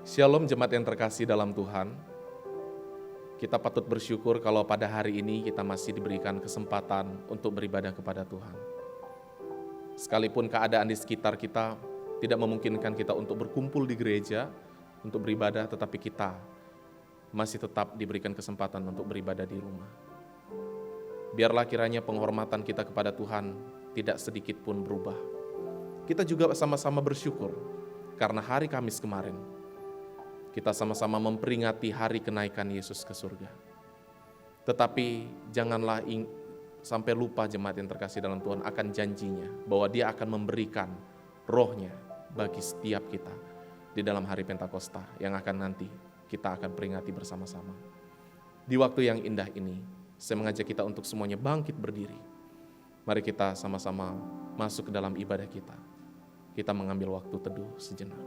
Shalom jemaat yang terkasih dalam Tuhan. Kita patut bersyukur kalau pada hari ini kita masih diberikan kesempatan untuk beribadah kepada Tuhan. Sekalipun keadaan di sekitar kita tidak memungkinkan kita untuk berkumpul di gereja, untuk beribadah, tetapi kita masih tetap diberikan kesempatan untuk beribadah di rumah. Biarlah kiranya penghormatan kita kepada Tuhan tidak sedikit pun berubah. Kita juga sama-sama bersyukur karena hari Kamis kemarin, kita sama-sama memperingati hari kenaikan Yesus ke surga. Tetapi janganlah sampai lupa jemaat yang terkasih dalam Tuhan akan janjinya bahwa Dia akan memberikan rohnya bagi setiap kita di dalam hari Pentakosta yang akan nanti kita akan peringati bersama-sama. Di waktu yang indah ini, saya mengajak kita untuk semuanya bangkit berdiri. Mari kita sama-sama masuk ke dalam ibadah kita. Kita mengambil waktu teduh sejenak.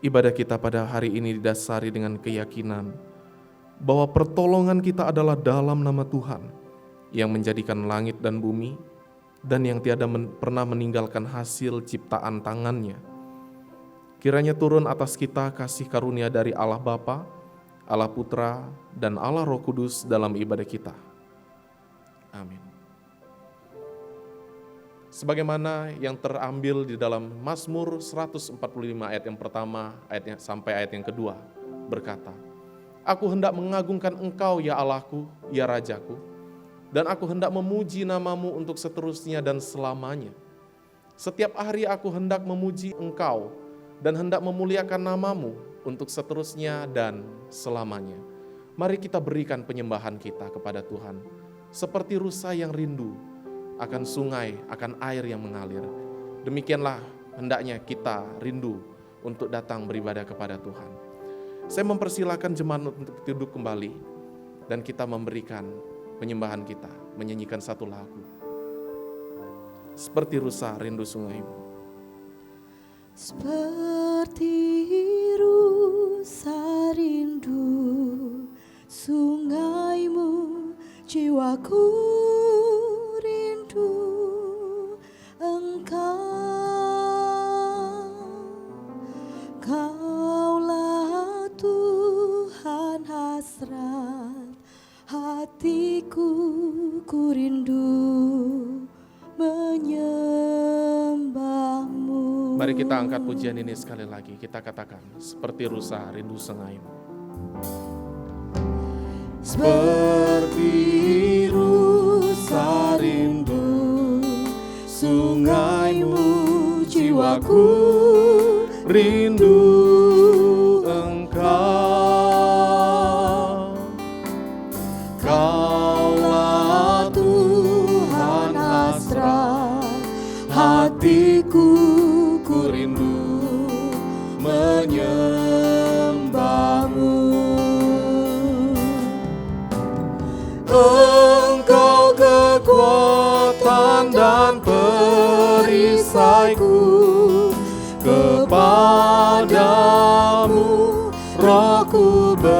Ibadah kita pada hari ini didasari dengan keyakinan bahwa pertolongan kita adalah dalam nama Tuhan yang menjadikan langit dan bumi dan yang tiada pernah meninggalkan hasil ciptaan tangannya. Kiranya turun atas kita kasih karunia dari Allah Bapa, Allah Putra, dan Allah Roh Kudus dalam ibadah kita. Amin. Sebagaimana yang terambil di dalam Mazmur 145 ayat yang pertama sampai ayat yang kedua berkata, Aku hendak mengagungkan Engkau ya Allahku, ya Rajaku, dan aku hendak memuji namamu untuk seterusnya dan selamanya. Setiap hari aku hendak memuji Engkau dan hendak memuliakan namamu untuk seterusnya dan selamanya. Mari kita berikan penyembahan kita kepada Tuhan seperti rusa yang rindu akan sungai, akan air yang mengalir. Demikianlah hendaknya kita rindu untuk datang beribadah kepada Tuhan. Saya mempersilakan jemaat untuk duduk kembali dan kita memberikan penyembahan kita, menyanyikan satu lagu. Seperti rusa rindu sungaimu. Seperti rusa rindu sungaimu, jiwaku rindu Engkau. Kaulah Tuhan hasrat hatiku, ku rindu menyembahmu. Mari kita angkat pujian ini sekali lagi. Kita katakan, seperti rusa rindu sungaimu. Seperti rusa rindu sungaimu, jiwaku Rindu Engkau. Kaulah Tuhan hasrat hatiku, ku rindu menyembahmu. Engkau kekuatan dan perisaiku, kepadamu rohku berserah.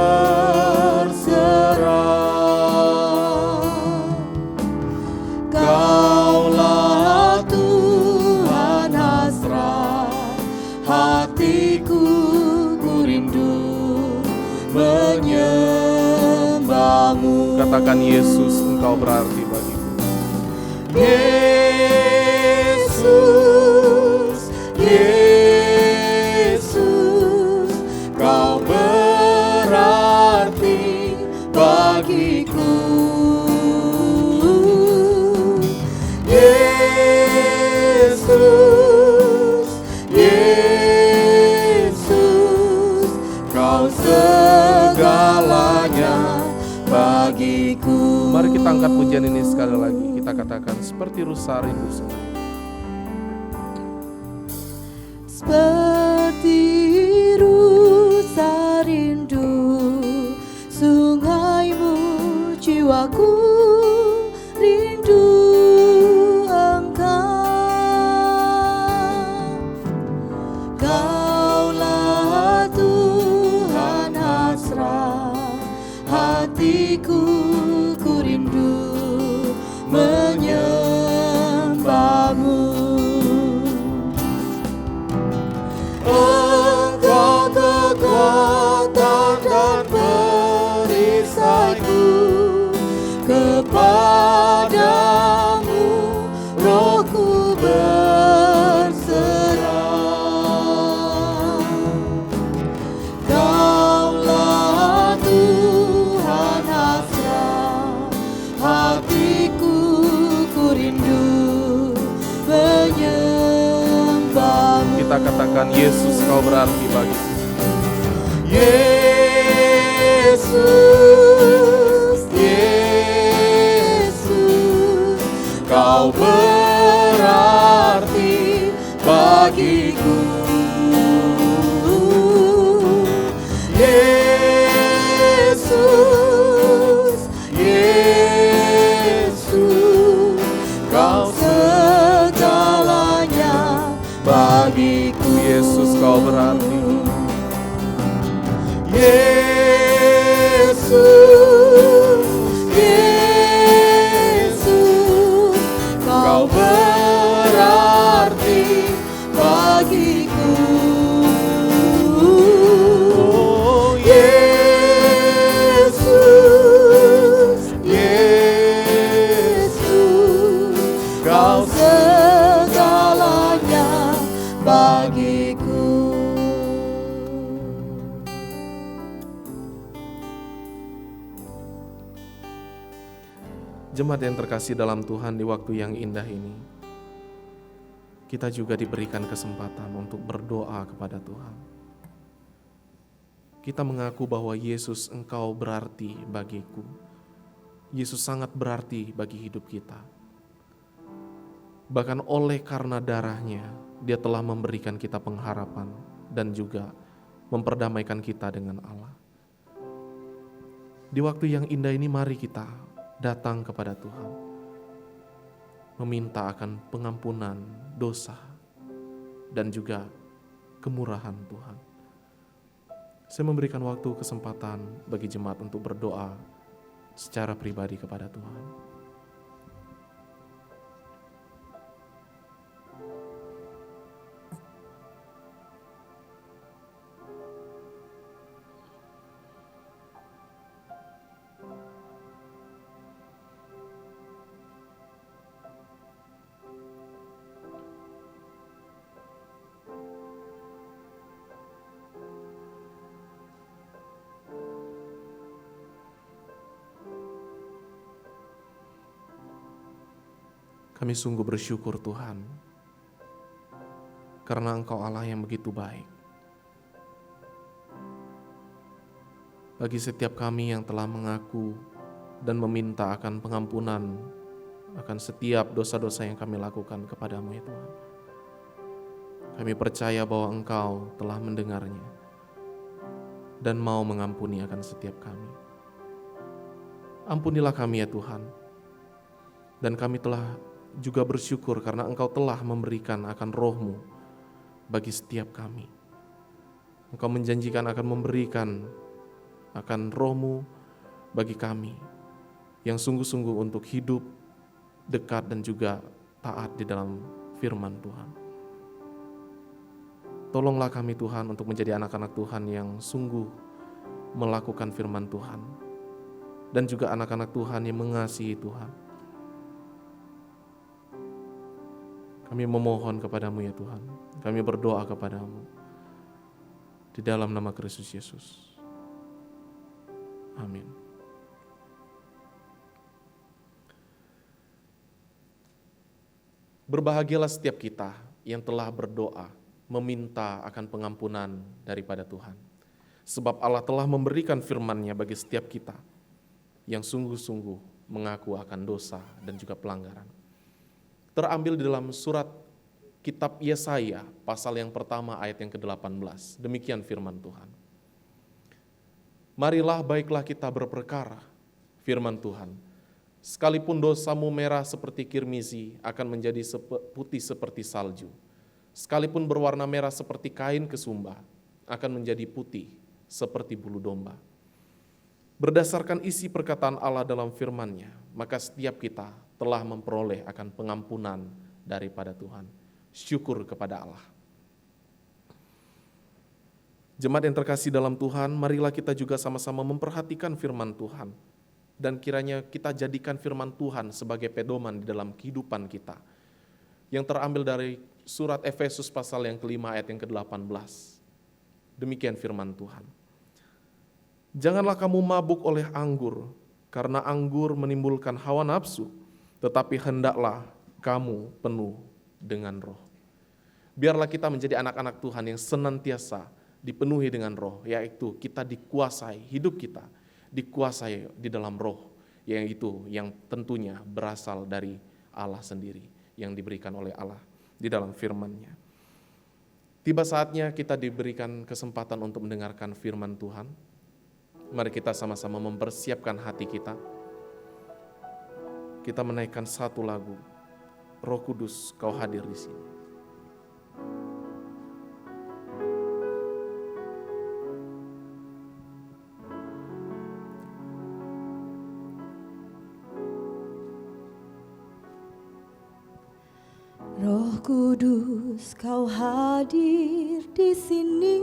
Kaulah Tuhan hasrat hatiku, ku rindu menyembahmu. Katakan, Yesus, Engkau berarti bagiku. Yesus, Yesus, Kau berarti bagiku. Yesus, Yesus, Kau segalanya bagiku. Mari kita angkat pujian ini sekali lagi. Kita katakan, seperti rusa rindu sungaimu. Seperti rusa rindu sungaimu, jiwaku bagiku, ku rindu menyembahmu. Engkau kekuatan dan perisaiku, kepadamu rohku berserah. Kaulah Tuhan hasrat hatiku, ku rindu menyembahmu. Kita katakan, Yesus, Kau berarti bagiku. Yesus, Yesus, Kau berarti bagiku. Yesus, Yesus, Kau segalanya bagiku. Yesus, Kau berarti. Yesus, Yesus, Kau berarti bagiku. Oh, Yesus, Yesus, Kau segalanya bagiku. Jemaat yang terkasih dalam Tuhan, di waktu yang indah ini, kita juga diberikan kesempatan untuk berdoa kepada Tuhan. Kita mengaku bahwa Yesus, Engkau berarti bagiku. Yesus sangat berarti bagi hidup kita. Bahkan oleh karena darahnya, Dia telah memberikan kita pengharapan dan juga memperdamaikan kita dengan Allah. Di waktu yang indah ini, mari kita datang kepada Tuhan, meminta akan pengampunan dosa dan juga kemurahan Tuhan. Saya memberikan waktu kesempatan bagi jemaat untuk berdoa secara pribadi kepada Tuhan. Kami sungguh bersyukur Tuhan, karena Engkau Allah yang begitu baik. Bagi setiap kami yang telah mengaku dan meminta akan pengampunan akan setiap dosa-dosa yang kami lakukan kepadamu ya Tuhan. Kami percaya bahwa Engkau telah mendengarnya dan mau mengampuni akan setiap kami. Ampunilah kami ya Tuhan, dan kami telah juga bersyukur karena Engkau telah memberikan akan roh-Mu bagi setiap kami. Engkau menjanjikan akan memberikan akan roh-Mu bagi kami yang sungguh-sungguh untuk hidup dekat dan juga taat di dalam firman Tuhan. Tolonglah kami Tuhan untuk menjadi anak-anak Tuhan yang sungguh melakukan firman Tuhan, dan juga anak-anak Tuhan yang mengasihi Tuhan. Kami memohon kepadamu ya Tuhan, kami berdoa kepadamu di dalam nama Kristus Yesus. Amin. Berbahagialah setiap kita yang telah berdoa, meminta akan pengampunan daripada Tuhan. Sebab Allah telah memberikan firman-Nya bagi setiap kita yang sungguh-sungguh mengaku akan dosa dan juga pelanggaran. Terambil di dalam surat kitab Yesaya, pasal yang pertama ayat yang ke-18. Demikian firman Tuhan. Marilah baiklah kita berperkara, firman Tuhan. Sekalipun dosamu merah seperti kirmizi, akan menjadi putih seperti salju. Sekalipun berwarna merah seperti kain kesumba, akan menjadi putih seperti bulu domba. Berdasarkan isi perkataan Allah dalam firman-Nya, maka setiap kita telah memperoleh akan pengampunan daripada Tuhan. Syukur kepada Allah. Jemaat yang terkasih dalam Tuhan, marilah kita juga sama-sama memperhatikan firman Tuhan. Dan kiranya kita jadikan firman Tuhan sebagai pedoman di dalam kehidupan kita. Yang terambil dari surat Efesus pasal yang ke-5 ayat yang ke-18. Demikian firman Tuhan. Janganlah kamu mabuk oleh anggur, karena anggur menimbulkan hawa nafsu, tetapi hendaklah kamu penuh dengan roh. Biarlah kita menjadi anak-anak Tuhan yang senantiasa dipenuhi dengan roh, yaitu kita dikuasai, hidup kita dikuasai di dalam roh, yang tentunya berasal dari Allah sendiri, yang diberikan oleh Allah di dalam firman-Nya. Tiba saatnya kita diberikan kesempatan untuk mendengarkan firman Tuhan. Mari kita sama-sama mempersiapkan hati kita. Kita menaikkan satu lagu, Roh Kudus, Kau hadir di sini. Roh Kudus, Kau hadir di sini.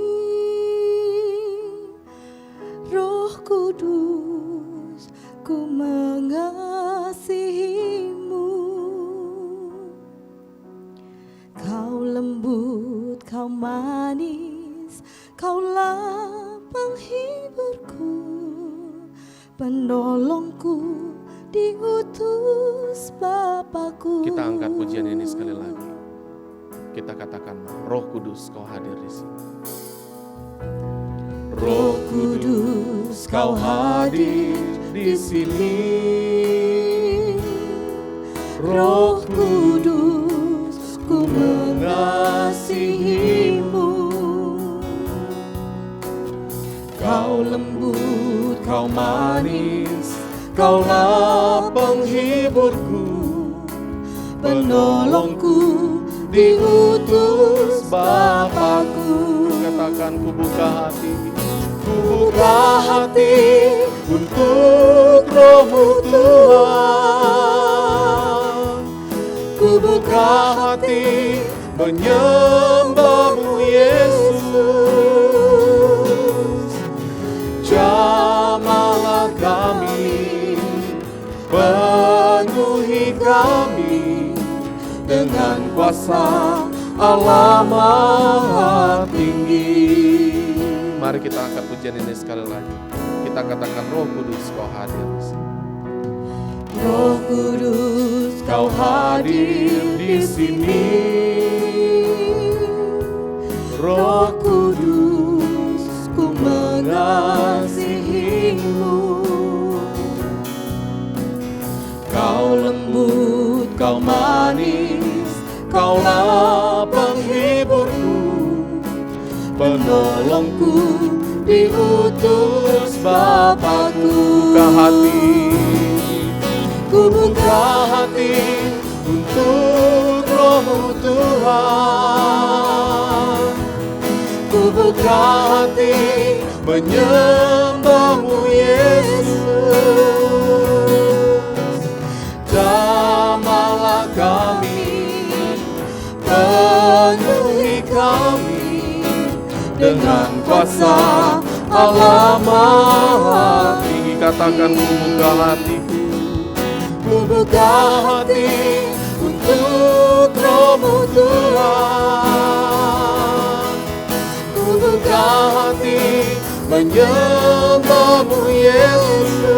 Roh Kudus, ku mengasihimu. Kau lembut, Kau manis, Kaulah penghiburku, penolongku, diutus Bapakku. Kita angkat pujian ini sekali lagi. Kita katakan, Roh Kudus, Kau hadir di sini. Roh Kudus, Kau hadir di sini. Roh Kudus, ku mengasihimu. Kau lembut, Kau manis, Kaulah penghiburku, penolongku, diutus Bapakku. Katakan, ku buka hati. Ku buka hati untuk Roh-Mu Tuhan. Ku buka hati menyembah-Mu Yesus. Jamahlah kami, penuhi kami dengan kuasa Allah Maha Tinggi. Mari kita angkat pujian ini sekali lagi. Kita katakan, Roh Kudus, Kau hadir di sini. Roh Kudus, Kau hadir di sini. Roh Kudus, ku mengasihimu. Kau lembut, Kau manis, Kaulah penghiburku, penolongku, diutus Bapakku. Buka hati. Ku buka hati untuk Roh-Mu Tuhan. Ku buka hati menyembah-Mu Yesus. Jamahlah kami, penuhi kami dengan kuasa Allah Maha Tinggi. Katakan, ku buka hatiku. Ku buka hati untuk Roh-Mu Tuhan. Ku buka hati menyembah-Mu Yesus.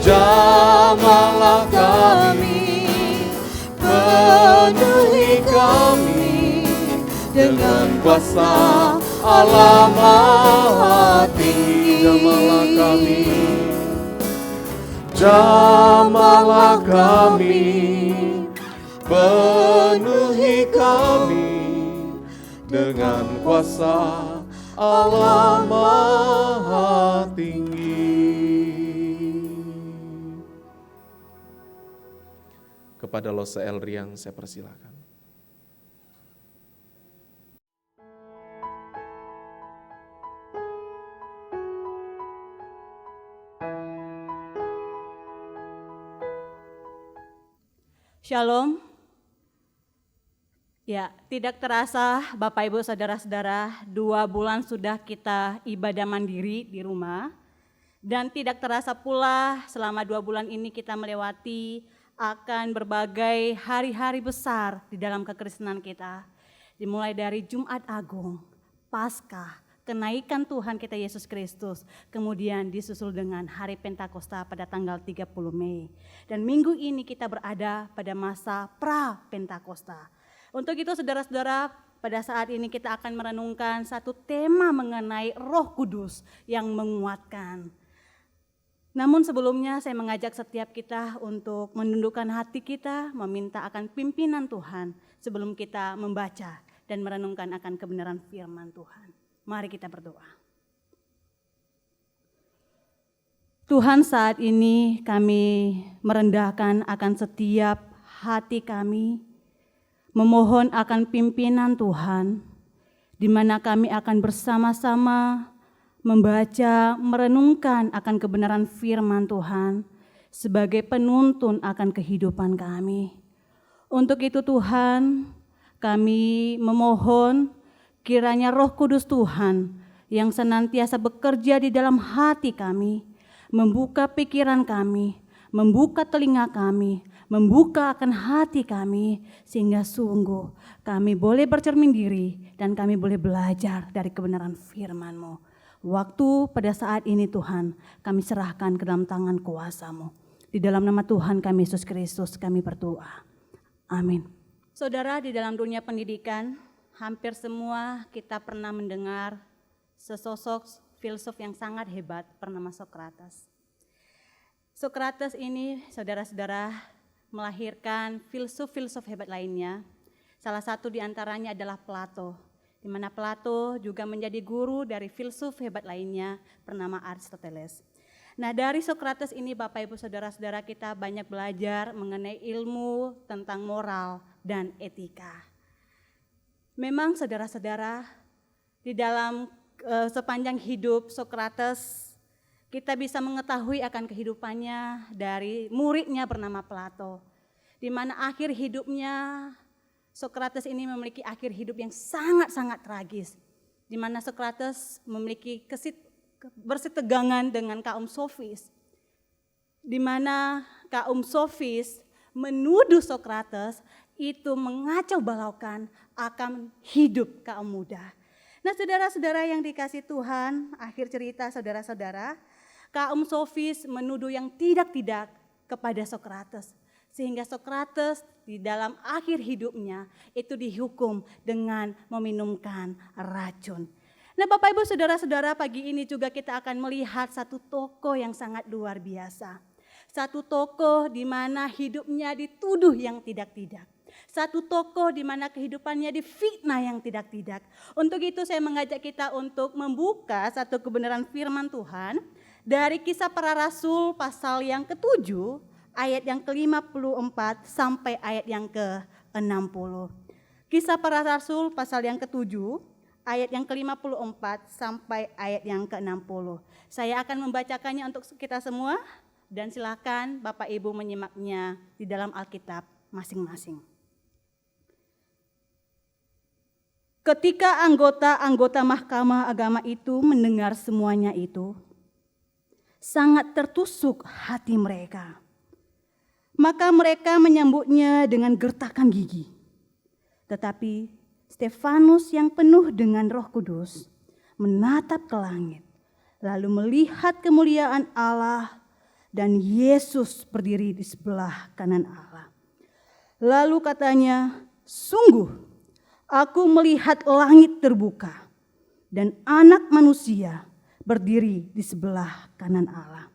Jamahlah kami, penuhi kami dengan kuasa Allah Maha Tinggi. Jamahlah kami. Jamahlah kami, penuhi kami dengan kuasa Allah Maha Tinggi. Kepada Lose Elriang saya persilakan. Shalom. Ya, tidak terasa Bapak Ibu Saudara-saudara, 2 bulan sudah kita ibadah mandiri di rumah. Dan tidak terasa pula selama 2 bulan ini kita melewati akan berbagai hari-hari besar di dalam kekristenan kita. Dimulai dari Jumat Agung, Paskah, kenaikan Tuhan kita Yesus Kristus, kemudian disusul dengan hari Pentakosta pada tanggal 30 Mei. Dan minggu ini kita berada pada masa pra-Pentakosta. Untuk itu saudara-saudara, pada saat ini kita akan merenungkan satu tema mengenai Roh Kudus yang menguatkan. Namun sebelumnya saya mengajak setiap kita untuk menundukkan hati kita, meminta akan pimpinan Tuhan sebelum kita membaca dan merenungkan akan kebenaran firman Tuhan. Mari kita berdoa. Tuhan, saat ini kami merendahkan akan setiap hati kami, memohon akan pimpinan Tuhan, di mana kami akan bersama-sama membaca, merenungkan akan kebenaran firman Tuhan sebagai penuntun akan kehidupan kami. Untuk itu Tuhan, kami memohon kiranya Roh Kudus Tuhan yang senantiasa bekerja di dalam hati kami, membuka pikiran kami, membuka telinga kami, membuka akan hati kami, sehingga sungguh kami boleh bercermin diri dan kami boleh belajar dari kebenaran firman-Mu. Waktu pada saat ini Tuhan, kami serahkan ke dalam tangan kuasa-Mu. Di dalam nama Tuhan kami Yesus Kristus kami berdoa. Amin. Saudara, di dalam dunia pendidikan, hampir semua kita pernah mendengar sesosok filsuf yang sangat hebat bernama Sokrates. Sokrates ini, saudara-saudara, melahirkan filsuf-filsuf hebat lainnya. Salah satu di antaranya adalah Plato, di mana Plato juga menjadi guru dari filsuf hebat lainnya bernama Aristoteles. Nah, dari Sokrates ini Bapak Ibu Saudara-saudara kita banyak belajar mengenai ilmu tentang moral dan etika. Memang saudara-saudara, di dalam sepanjang hidup Sokrates kita bisa mengetahui akan kehidupannya dari muridnya bernama Plato, di mana akhir hidupnya Sokrates ini memiliki akhir hidup yang sangat-sangat tragis, di mana Sokrates memiliki bersitegangan dengan kaum sofis, di mana kaum sofis menuduh Sokrates itu mengacau balaukan akan hidup kaum muda. Nah, saudara-saudara yang dikasih Tuhan, akhir cerita saudara-saudara, kaum sofis menuduh yang tidak-tidak kepada Sokrates. Sehingga Sokrates di dalam akhir hidupnya itu dihukum dengan meminumkan racun. Nah, Bapak Ibu Saudara-saudara, pagi ini juga kita akan melihat satu tokoh yang sangat luar biasa. Satu tokoh di mana hidupnya dituduh yang tidak-tidak. Satu tokoh di mana kehidupannya difitnah yang tidak-tidak. Untuk itu saya mengajak kita untuk membuka satu kebenaran firman Tuhan dari Kisah Para Rasul pasal yang ke-7 ayat yang ke-54 sampai ayat yang ke-60. Kisah Para Rasul pasal yang ke-7 ayat yang ke-54 sampai ayat yang ke-60. Saya akan membacakannya untuk kita semua dan silakan Bapak Ibu menyimaknya di dalam Alkitab masing-masing. Ketika anggota-anggota Mahkamah Agama itu mendengar semuanya itu, sangat tertusuk hati mereka. Maka mereka menyambutnya dengan gertakan gigi. Tetapi Stefanus yang penuh dengan Roh Kudus menatap ke langit, lalu melihat kemuliaan Allah dan Yesus berdiri di sebelah kanan Allah. Lalu katanya, sungguh aku melihat langit terbuka dan Anak Manusia berdiri di sebelah kanan Allah.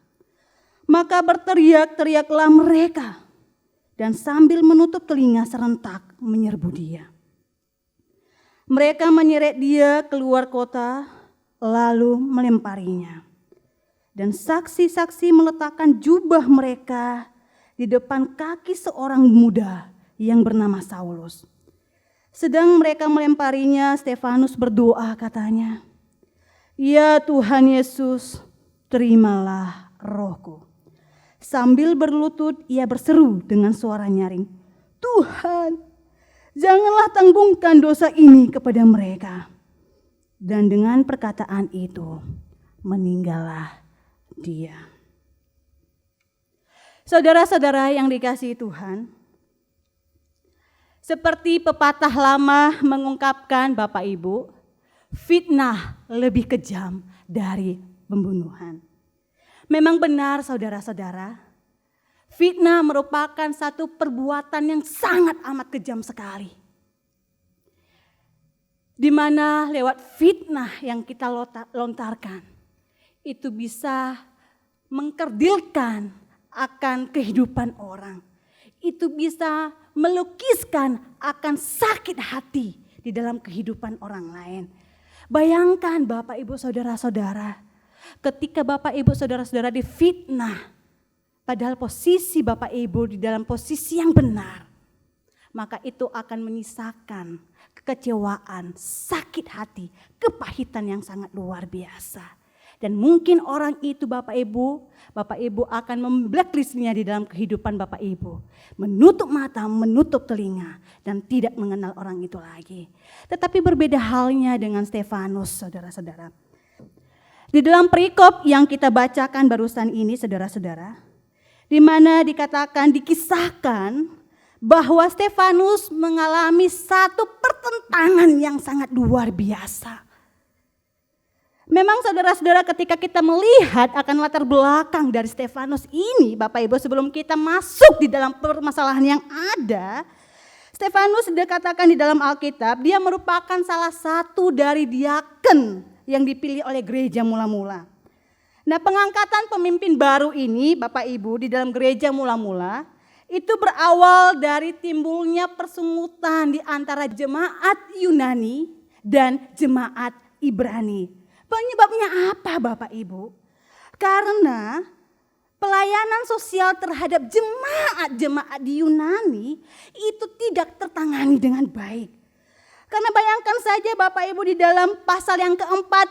Maka berteriak-teriaklah mereka dan sambil menutup telinga serentak menyerbu dia. Mereka menyeret dia keluar kota lalu melemparinya. Dan saksi-saksi meletakkan jubah mereka di depan kaki seorang muda yang bernama Saulus. Sedang mereka melemparinya, Stefanus berdoa katanya, "Ya Tuhan Yesus, terimalah rohku." Sambil berlutut ia berseru dengan suara nyaring, Tuhan, janganlah tanggungkan dosa ini kepada mereka. Dan dengan perkataan itu, meninggallah dia. Saudara-saudara yang dikasihi Tuhan, seperti pepatah lama mengungkapkan Bapak Ibu, fitnah lebih kejam dari pembunuhan. Memang benar saudara-saudara, fitnah merupakan satu perbuatan yang sangat amat kejam sekali. Di mana lewat fitnah yang kita lontarkan, itu bisa mengkerdilkan akan kehidupan orang. Itu bisa melukiskan akan sakit hati di dalam kehidupan orang lain. Bayangkan Bapak Ibu Saudara-saudara, ketika Bapak Ibu Saudara-saudara difitnah, padahal posisi Bapak Ibu di dalam posisi yang benar, maka itu akan menyisakan kekecewaan, sakit hati, kepahitan yang sangat luar biasa. Dan mungkin orang itu Bapak Ibu akan memblacklistnya di dalam kehidupan Bapak Ibu. Menutup mata, menutup telinga, dan tidak mengenal orang itu lagi. Tetapi berbeda halnya dengan Stefanus, saudara-saudara. Di dalam perikop yang kita bacakan barusan ini, saudara-saudara, di mana dikatakan, dikisahkan bahwa Stefanus mengalami satu pertentangan yang sangat luar biasa. Memang saudara-saudara, ketika kita melihat akan latar belakang dari Stefanus ini, Bapak Ibu, sebelum kita masuk di dalam permasalahan yang ada, Stefanus dikatakan di dalam Alkitab, dia merupakan salah satu dari diaken yang dipilih oleh gereja mula-mula. Nah, pengangkatan pemimpin baru ini, Bapak Ibu, di dalam gereja mula-mula, itu berawal dari timbulnya persungutan di antara jemaat Yunani dan jemaat Ibrani. Penyebabnya apa Bapak Ibu? Karena pelayanan sosial terhadap jemaat-jemaat di Yunani itu tidak tertangani dengan baik. Karena bayangkan saja Bapak Ibu, di dalam pasal yang keempat,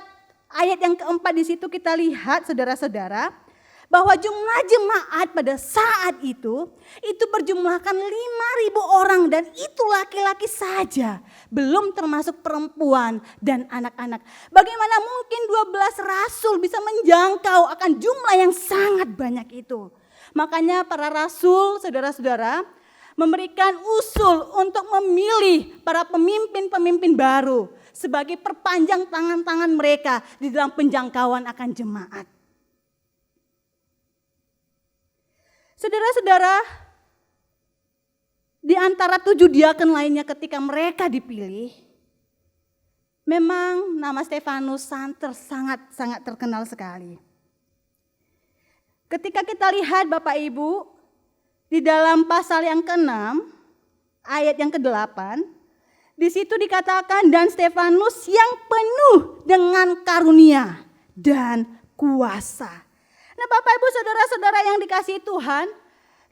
ayat yang keempat, di situ kita lihat saudara-saudara, bahwa jumlah jemaat pada saat itu berjumlahkan 5.000 orang, dan itu laki-laki saja, belum termasuk perempuan dan anak-anak. Bagaimana mungkin 12 rasul bisa menjangkau akan jumlah yang sangat banyak itu? Makanya para rasul, saudara-saudara, memberikan usul untuk memilih para pemimpin-pemimpin baru sebagai perpanjang tangan-tangan mereka di dalam penjangkauan akan jemaat. Saudara-saudara, di antara 7 diaken lainnya ketika mereka dipilih, memang nama Stefanus sangat terkenal sekali. Ketika kita lihat Bapak Ibu, di dalam pasal yang ke-6, ayat yang ke-8, di situ dikatakan, dan Stefanus yang penuh dengan karunia dan kuasa. Nah Bapak Ibu saudara-saudara yang dikasihi Tuhan,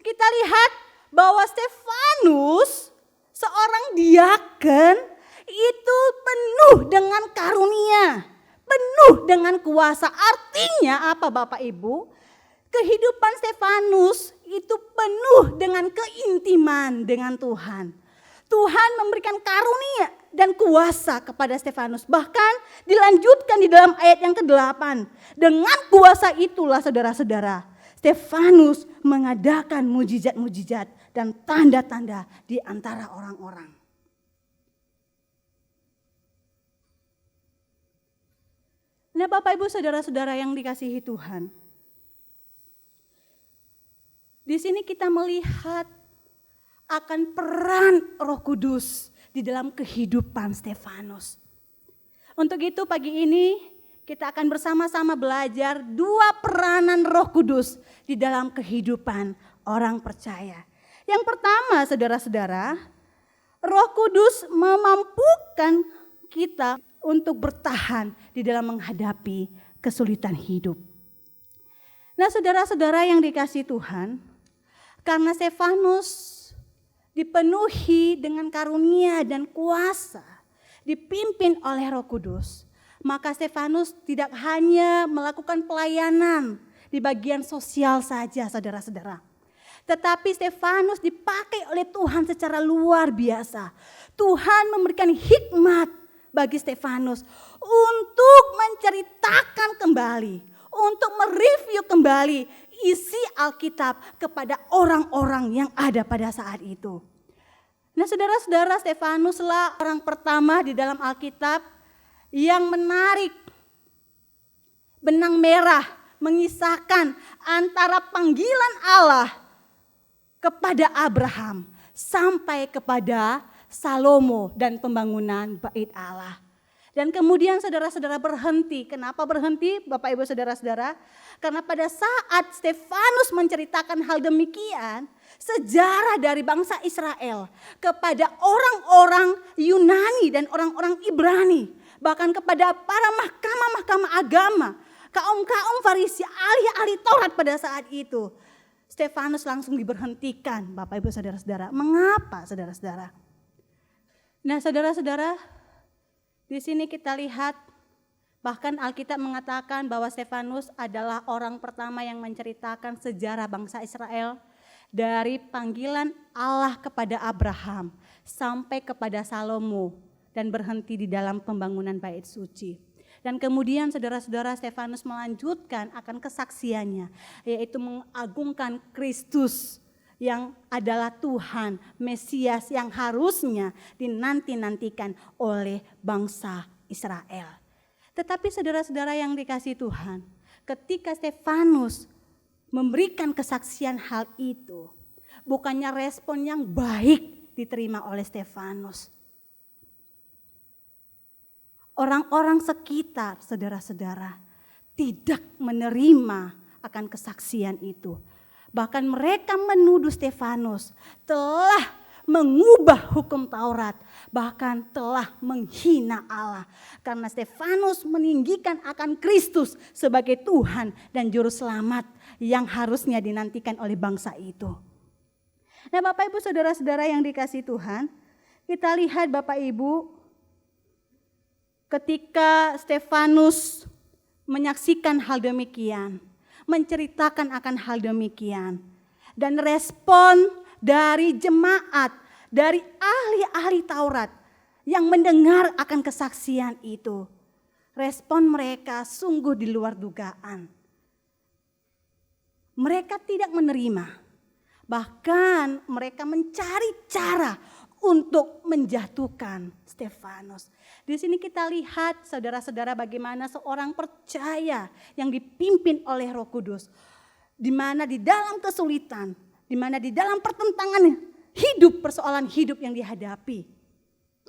kita lihat bahwa Stefanus, seorang diaken, itu penuh dengan karunia, penuh dengan kuasa. Artinya apa Bapak Ibu? Kehidupan Stefanus itu penuh dengan keintiman dengan Tuhan. Tuhan memberikan karunia dan kuasa kepada Stefanus. Bahkan dilanjutkan di dalam ayat yang ke-8. Dengan kuasa itulah saudara-saudara, Stefanus mengadakan mujizat-mujizat dan tanda-tanda di antara orang-orang. Nah Bapak Ibu saudara-saudara yang dikasihi Tuhan, di sini kita melihat akan peran Roh Kudus di dalam kehidupan Stefanus. Untuk itu pagi ini kita akan bersama-sama belajar 2 peranan Roh Kudus di dalam kehidupan orang percaya. Yang pertama saudara-saudara, Roh Kudus memampukan kita untuk bertahan di dalam menghadapi kesulitan hidup. Nah saudara-saudara yang dikasihi Tuhan, karena Stefanus dipenuhi dengan karunia dan kuasa, dipimpin oleh Roh Kudus, maka Stefanus tidak hanya melakukan pelayanan di bagian sosial saja saudara-saudara. Tetapi Stefanus dipakai oleh Tuhan secara luar biasa. Tuhan memberikan hikmat bagi Stefanus untuk menceritakan kembali, untuk mereview kembali isi Alkitab kepada orang-orang yang ada pada saat itu. Nah, saudara-saudara, Stefanuslah orang pertama di dalam Alkitab yang menarik benang merah, mengisahkan antara panggilan Allah kepada Abraham sampai kepada Salomo dan pembangunan bait Allah. Dan kemudian saudara-saudara berhenti. Kenapa berhenti Bapak Ibu saudara-saudara? Karena pada saat Stefanus menceritakan hal demikian, sejarah dari bangsa Israel kepada orang-orang Yunani dan orang-orang Ibrani, bahkan kepada para mahkamah-mahkamah agama, kaum-kaum Farisi, ahli-ahli Taurat pada saat itu, Stefanus langsung diberhentikan, Bapak Ibu saudara-saudara. Mengapa saudara-saudara? Nah, saudara-saudara, di sini kita lihat bahkan Alkitab mengatakan bahwa Stefanus adalah orang pertama yang menceritakan sejarah bangsa Israel dari panggilan Allah kepada Abraham sampai kepada Salomo dan berhenti di dalam pembangunan bait suci. Dan kemudian saudara-saudara, Stefanus melanjutkan akan kesaksiannya, yaitu mengagungkan Kristus yang adalah Tuhan, Mesias yang harusnya dinanti-nantikan oleh bangsa Israel. Tetapi saudara-saudara yang dikasihi Tuhan, ketika Stefanus memberikan kesaksian hal itu, bukannya respon yang baik diterima oleh Stefanus. Orang-orang sekitar saudara-saudara tidak menerima akan kesaksian itu. Bahkan mereka menuduh Stefanus telah mengubah hukum Taurat, bahkan telah menghina Allah. Karena Stefanus meninggikan akan Kristus sebagai Tuhan dan Juru Selamat yang harusnya dinantikan oleh bangsa itu. Nah, Bapak Ibu saudara-saudara yang dikasihi Tuhan, kita lihat Bapak Ibu, ketika Stefanus menyaksikan hal demikian, menceritakan akan hal demikian, dan respon dari jemaat, dari ahli-ahli Taurat yang mendengar akan kesaksian itu, respon mereka sungguh di luar dugaan. Mereka tidak menerima, bahkan mereka mencari cara untuk menjatuhkan Stefanus. Di sini kita lihat saudara-saudara bagaimana seorang percaya yang dipimpin oleh Roh Kudus, di mana di dalam kesulitan, di mana di dalam pertentangan hidup, persoalan hidup yang dihadapi,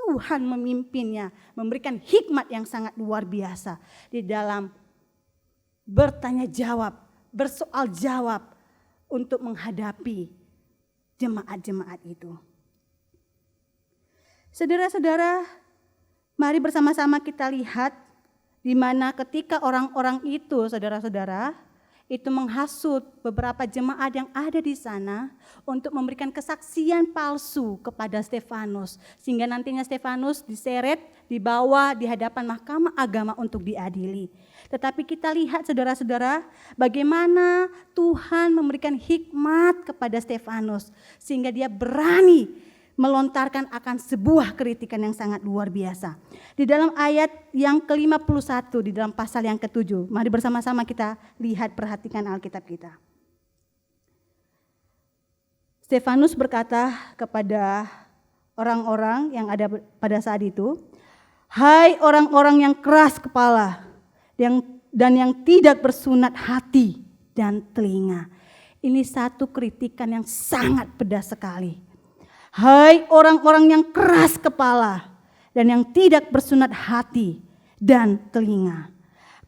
Tuhan memimpinnya, memberikan hikmat yang sangat luar biasa di dalam bertanya jawab, bersoal jawab untuk menghadapi jemaat-jemaat itu. Saudara-saudara, mari bersama-sama kita lihat di mana ketika orang-orang itu, saudara-saudara, itu menghasut beberapa jemaat yang ada di sana untuk memberikan kesaksian palsu kepada Stefanus, sehingga nantinya Stefanus diseret, dibawa di hadapan mahkamah agama untuk diadili. Tetapi kita lihat saudara-saudara, bagaimana Tuhan memberikan hikmat kepada Stefanus sehingga dia berani melontarkan akan sebuah kritikan yang sangat luar biasa. Di dalam ayat yang ke-51 di dalam pasal yang ke-7, mari bersama-sama kita lihat, perhatikan Alkitab kita. Stefanus berkata kepada orang-orang yang ada pada saat itu, "Hai orang-orang yang keras kepala dan yang tidak bersunat hati dan telinga." Ini satu kritikan yang sangat pedas sekali. Hai orang-orang yang keras kepala dan yang tidak bersunat hati dan telinga.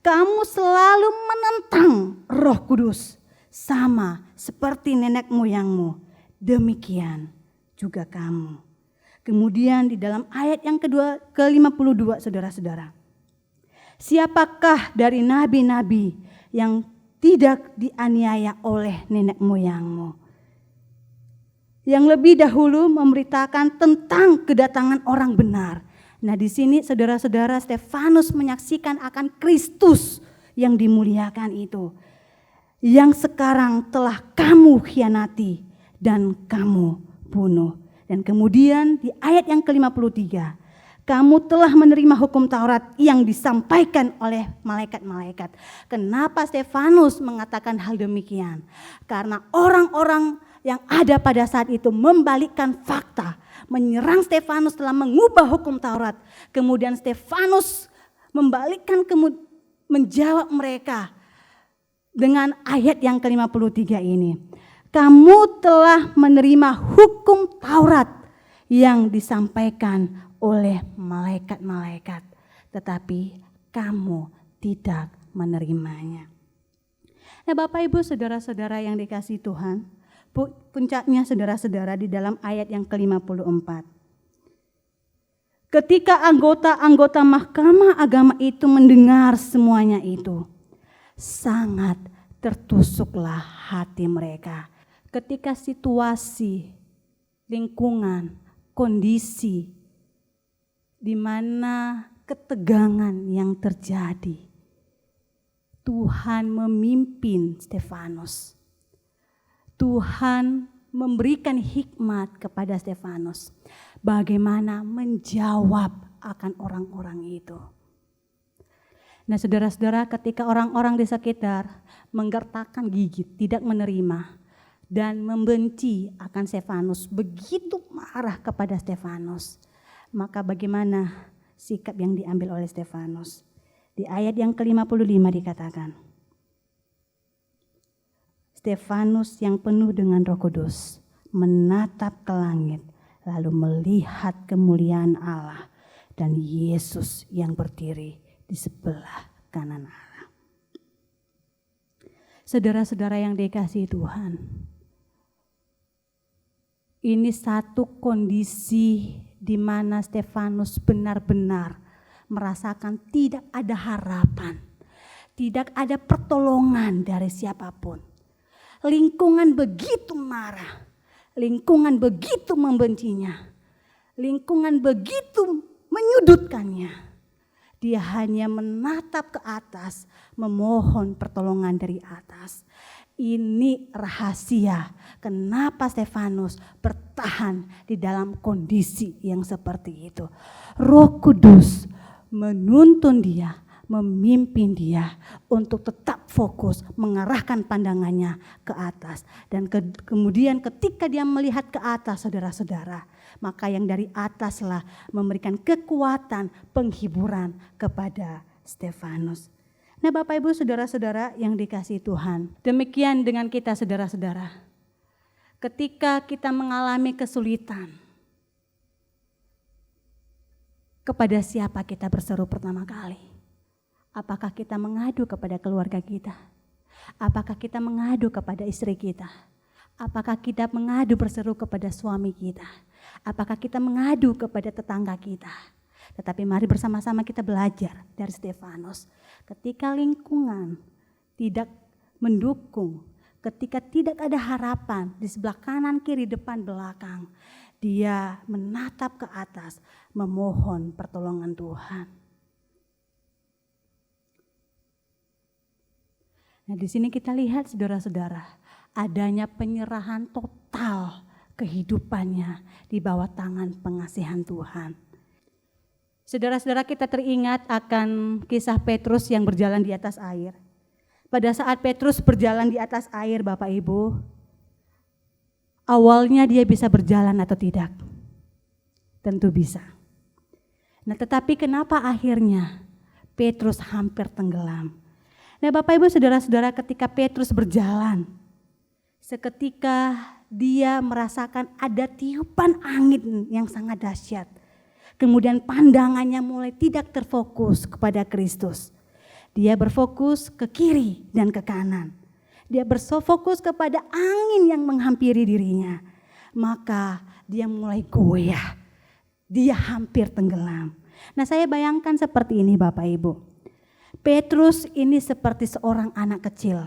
Kamu selalu menentang Roh Kudus sama seperti nenek moyangmu. Demikian juga kamu. Kemudian di dalam ayat yang ke-52 saudara-saudara. Siapakah dari nabi-nabi yang tidak dianiaya oleh nenek moyangmu? Yang lebih dahulu memberitakan tentang kedatangan orang benar. Nah, di sini saudara-saudara, Stefanus menyaksikan akan Kristus yang dimuliakan itu, yang sekarang telah kamu khianati dan kamu bunuh. Dan kemudian di ayat yang ke-53, kamu telah menerima hukum Taurat yang disampaikan oleh malaikat-malaikat. Kenapa Stefanus mengatakan hal demikian? Karena orang-orang yang ada pada saat itu membalikkan fakta, menyerang Stefanus telah mengubah hukum Taurat. Kemudian Stefanus membalikkan, menjawab mereka dengan ayat yang ke-53 ini. Kamu telah menerima hukum Taurat yang disampaikan oleh malaikat-malaikat, tetapi kamu tidak menerimanya. Nah, Bapak Ibu saudara-saudara yang dikasihi Tuhan, puncaknya saudara-saudara di dalam ayat yang ke-54. Ketika anggota-anggota Mahkamah Agama itu mendengar semuanya itu, sangat tertusuklah hati mereka. Ketika situasi, lingkungan, kondisi di mana ketegangan yang terjadi, Tuhan memimpin Stefanus. Tuhan memberikan hikmat kepada Stefanus bagaimana menjawab akan orang-orang itu. Nah, saudara-saudara, ketika orang-orang di sekitar menggertakkan gigit, tidak menerima dan membenci akan Stefanus, begitu marah kepada Stefanus, maka bagaimana sikap yang diambil oleh Stefanus? Di ayat yang ke-55 dikatakan, Stefanus yang penuh dengan Roh Kudus menatap ke langit, lalu melihat kemuliaan Allah dan Yesus yang berdiri di sebelah kanan Allah. Saudara-saudara yang dikasihi Tuhan, ini satu kondisi di mana Stefanus benar-benar merasakan tidak ada harapan, tidak ada pertolongan dari siapapun. Lingkungan begitu marah, lingkungan begitu membencinya, lingkungan begitu menyudutkannya. Dia hanya menatap ke atas, memohon pertolongan dari atas. Ini rahasia kenapa Stefanus bertahan di dalam kondisi yang seperti itu. Roh Kudus menuntun dia, memimpin dia untuk tetap fokus, mengarahkan pandangannya ke atas. Dan kemudian ketika dia melihat ke atas, saudara-saudara, maka yang dari ataslah memberikan kekuatan, penghiburan kepada Stefanus. Nah, Bapak Ibu saudara-saudara yang dikasihi Tuhan, demikian dengan kita saudara-saudara. Ketika kita mengalami kesulitan, kepada siapa kita berseru pertama kali? Apakah kita mengadu kepada keluarga kita? Apakah kita mengadu kepada istri kita? Apakah kita mengadu berseru kepada suami kita? Apakah kita mengadu kepada tetangga kita? Tetapi mari bersama-sama kita belajar dari Stefanus. Ketika lingkungan tidak mendukung, ketika tidak ada harapan di sebelah kanan, kiri, depan, belakang, dia menatap ke atas, memohon pertolongan Tuhan. Nah, di sini kita lihat saudara-saudara, adanya penyerahan total kehidupannya di bawah tangan pengasihan Tuhan. Saudara-saudara, kita teringat akan kisah Petrus yang berjalan di atas air. Pada saat Petrus berjalan di atas air, Bapak Ibu, awalnya dia bisa berjalan atau tidak? Tentu bisa. Nah, tetapi kenapa akhirnya Petrus hampir tenggelam? Nah, Bapak Ibu saudara-saudara, ketika Petrus berjalan, seketika dia merasakan ada tiupan angin yang sangat dahsyat. Kemudian pandangannya mulai tidak terfokus kepada Kristus. Dia berfokus ke kiri dan ke kanan. Dia berfokus kepada angin yang menghampiri dirinya. Maka dia mulai goyah. Dia hampir tenggelam. Nah, saya bayangkan seperti ini Bapak Ibu. Petrus ini seperti seorang anak kecil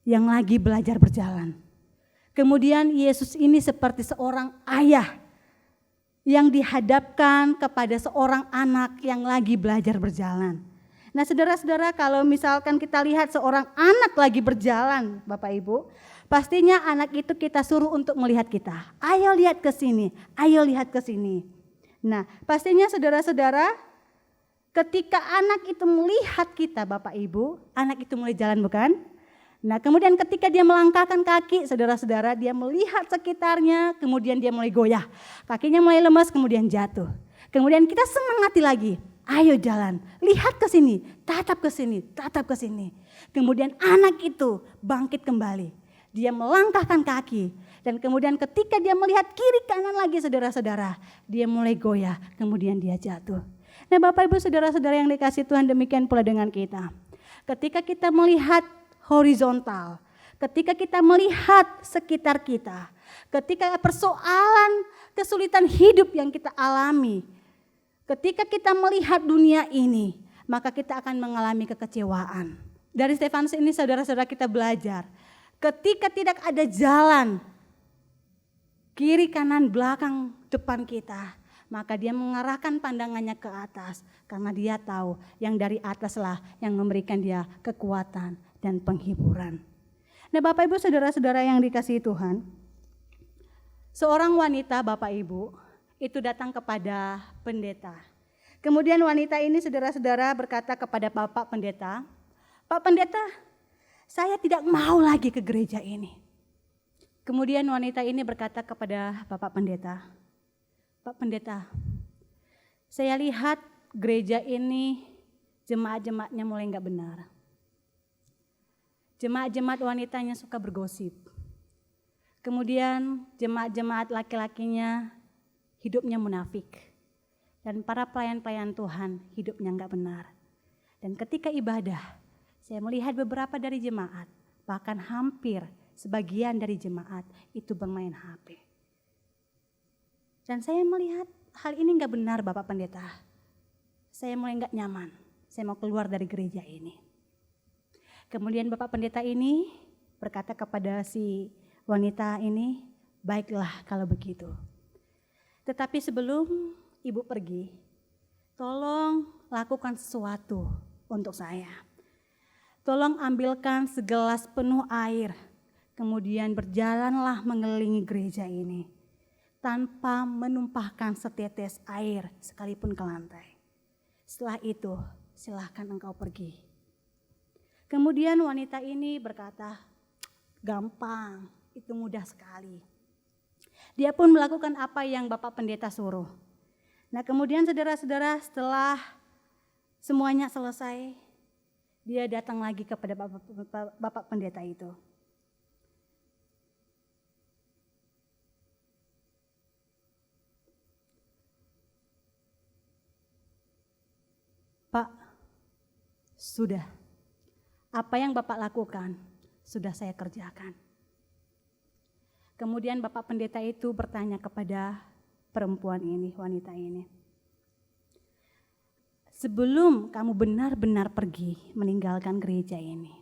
yang lagi belajar berjalan. Kemudian Yesus ini seperti seorang ayah yang dihadapkan kepada seorang anak yang lagi belajar berjalan. Nah, saudara-saudara, kalau misalkan kita lihat seorang anak lagi berjalan, Bapak Ibu, pastinya anak itu kita suruh untuk melihat kita. Ayo lihat ke sini, ayo lihat ke sini. Nah, pastinya saudara-saudara, ketika anak itu melihat kita Bapak Ibu, anak itu mulai jalan bukan? Nah, kemudian ketika dia melangkahkan kaki, saudara-saudara, dia melihat sekitarnya, kemudian dia mulai goyah. Kakinya mulai lemas, kemudian jatuh. Kemudian kita semangati lagi, ayo jalan, lihat ke sini, tatap ke sini, tatap ke sini. Kemudian anak itu bangkit kembali. Dia melangkahkan kaki. Dan kemudian ketika dia melihat kiri kanan lagi saudara-saudara, dia mulai goyah, kemudian dia jatuh. Nah Bapak Ibu saudara-saudara yang dikasih Tuhan, demikian pula dengan kita. Ketika kita melihat horizontal, ketika kita melihat sekitar kita, ketika persoalan kesulitan hidup yang kita alami, ketika kita melihat dunia ini, maka kita akan mengalami kekecewaan. Dari Stefanus ini saudara-saudara kita belajar, ketika tidak ada jalan kiri, kanan, belakang, depan kita, maka dia mengarahkan pandangannya ke atas karena dia tahu yang dari ataslah yang memberikan dia kekuatan dan penghiburan. Nah Bapak Ibu saudara-saudara yang dikasihi Tuhan, seorang wanita Bapak Ibu itu datang kepada pendeta. Kemudian wanita ini saudara-saudara berkata kepada Bapak Pendeta, Pak Pendeta, saya tidak mau lagi ke gereja ini. Kemudian wanita ini berkata kepada Bapak Pendeta, Pak Pendeta, saya lihat gereja ini jemaat-jemaatnya mulai enggak benar. Jemaat-jemaat wanitanya suka bergosip. Kemudian jemaat-jemaat laki-lakinya hidupnya munafik. Dan para pelayan-pelayan Tuhan hidupnya enggak benar. Dan ketika ibadah, saya melihat beberapa dari jemaat, bahkan hampir sebagian dari jemaat itu bermain HP. Dan saya melihat hal ini enggak benar Bapak Pendeta. Saya mulai enggak nyaman, saya mau keluar dari gereja ini. Kemudian Bapak Pendeta ini berkata kepada si wanita ini, baiklah kalau begitu. Tetapi sebelum ibu pergi, tolong lakukan sesuatu untuk saya. Tolong ambilkan segelas penuh air, kemudian berjalanlah mengelilingi gereja ini, tanpa menumpahkan setetes air sekalipun ke lantai. Setelah itu silahkan engkau pergi. Kemudian wanita ini berkata, gampang, itu mudah sekali. Dia pun melakukan apa yang Bapak Pendeta suruh. Nah kemudian saudara-saudara setelah semuanya selesai, dia datang lagi kepada Bapak Pendeta itu. Pak, sudah. Apa yang Bapak lakukan, sudah saya kerjakan. Kemudian Bapak Pendeta itu bertanya kepada perempuan ini, wanita ini. Sebelum kamu benar-benar pergi meninggalkan gereja ini,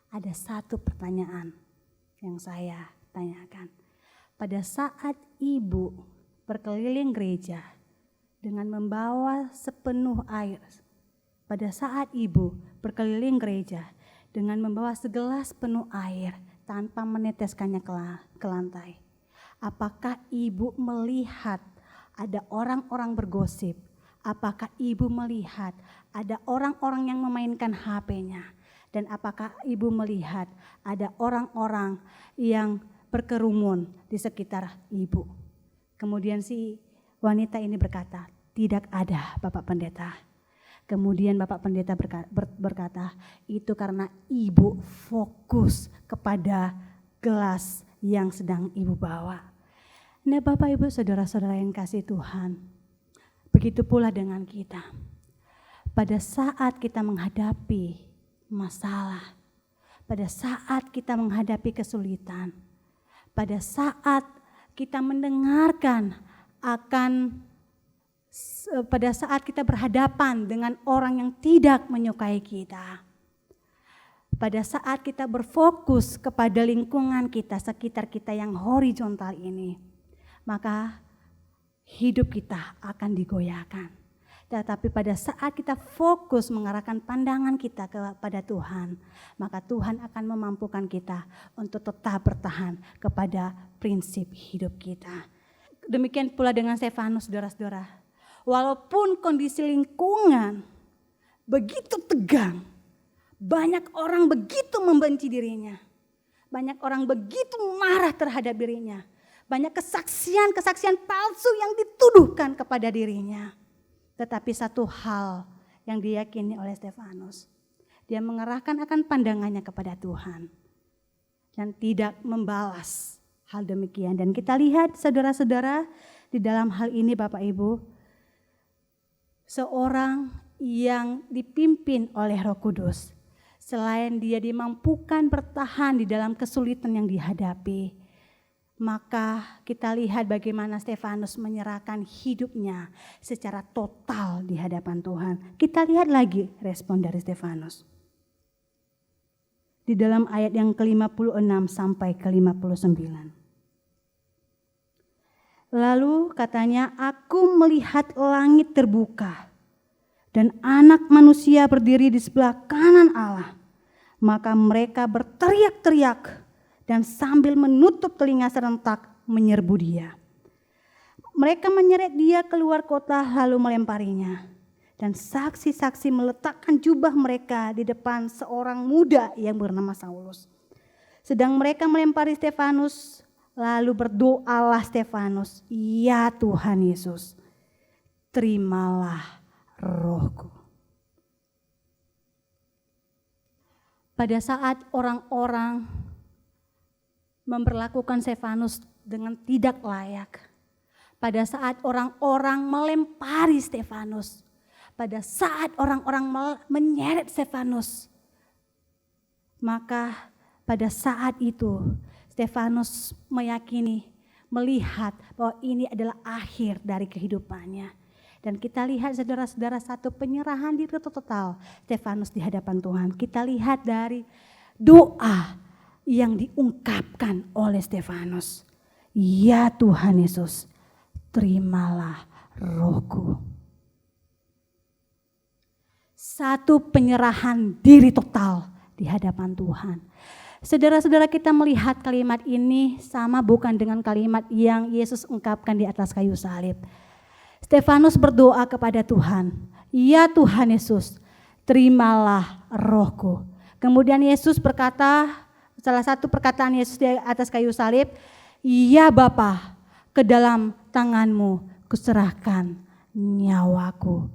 ada satu pertanyaan yang saya tanyakan. Pada saat ibu berkeliling gereja dengan membawa sepenuh air, pada saat ibu berkeliling gereja dengan membawa segelas penuh air tanpa meneteskannya ke lantai. Apakah ibu melihat ada orang-orang bergosip? Apakah ibu melihat ada orang-orang yang memainkan HP-nya? Dan apakah ibu melihat ada orang-orang yang berkerumun di sekitar ibu? Kemudian si wanita ini berkata, tidak ada Bapak Pendeta. Kemudian Bapak Pendeta berkata, itu karena ibu fokus kepada gelas yang sedang ibu bawa. Nah Bapak Ibu saudara-saudara yang kasih Tuhan, begitu pula dengan kita. Pada saat kita menghadapi masalah, pada saat kita menghadapi kesulitan, pada saat kita mendengarkan pada saat kita berhadapan dengan orang yang tidak menyukai kita, pada saat kita berfokus kepada lingkungan kita, sekitar kita yang horizontal ini, maka hidup kita akan digoyahkan. Tetapi pada saat kita fokus mengarahkan pandangan kita kepada Tuhan, maka Tuhan akan memampukan kita untuk tetap bertahan kepada prinsip hidup kita. Demikian pula dengan Stefanus, saudara-saudara. Walaupun kondisi lingkungan begitu tegang, banyak orang begitu membenci dirinya, banyak orang begitu marah terhadap dirinya, banyak kesaksian-kesaksian palsu yang dituduhkan kepada dirinya. Tetapi satu hal yang diyakini oleh Stefanus, dia mengerahkan akan pandangannya kepada Tuhan dan tidak membalas hal demikian. Dan kita lihat saudara-saudara di dalam hal ini Bapak Ibu, seorang yang dipimpin oleh Roh Kudus, selain dia dimampukan bertahan di dalam kesulitan yang dihadapi, maka kita lihat bagaimana Stefanus menyerahkan hidupnya secara total di hadapan Tuhan. Kita lihat lagi respon dari Stefanus. Di dalam ayat yang ke-56 sampai ke-59. Lalu katanya, aku melihat langit terbuka dan anak manusia berdiri di sebelah kanan Allah. Maka mereka berteriak-teriak dan sambil menutup telinga serentak menyerbu dia. Mereka menyeret dia keluar kota lalu melemparinya. Dan saksi-saksi meletakkan jubah mereka di depan seorang muda yang bernama Saulus. Sedang mereka melempari Stefanus, lalu berdoalah Stefanus, ya Tuhan Yesus, terimalah rohku. Pada saat orang-orang memperlakukan Stefanus dengan tidak layak. Pada saat orang-orang melempari Stefanus. Pada saat orang-orang menyeret Stefanus. Maka pada saat itu Stefanus meyakini, melihat bahwa ini adalah akhir dari kehidupannya. Dan kita lihat saudara-saudara satu penyerahan diri total Stefanus di hadapan Tuhan. Kita lihat dari doa yang diungkapkan oleh Stefanus. Ya Tuhan Yesus, terimalah rohku. Satu penyerahan diri total di hadapan Tuhan. Saudara-saudara, kita melihat kalimat ini sama bukan dengan kalimat yang Yesus ungkapkan di atas kayu salib. Stefanus berdoa kepada Tuhan, ya Tuhan Yesus, terimalah rohku. Kemudian Yesus berkata, salah satu perkataan Yesus di atas kayu salib, ya Bapa, ke dalam tanganmu kuserahkan nyawaku.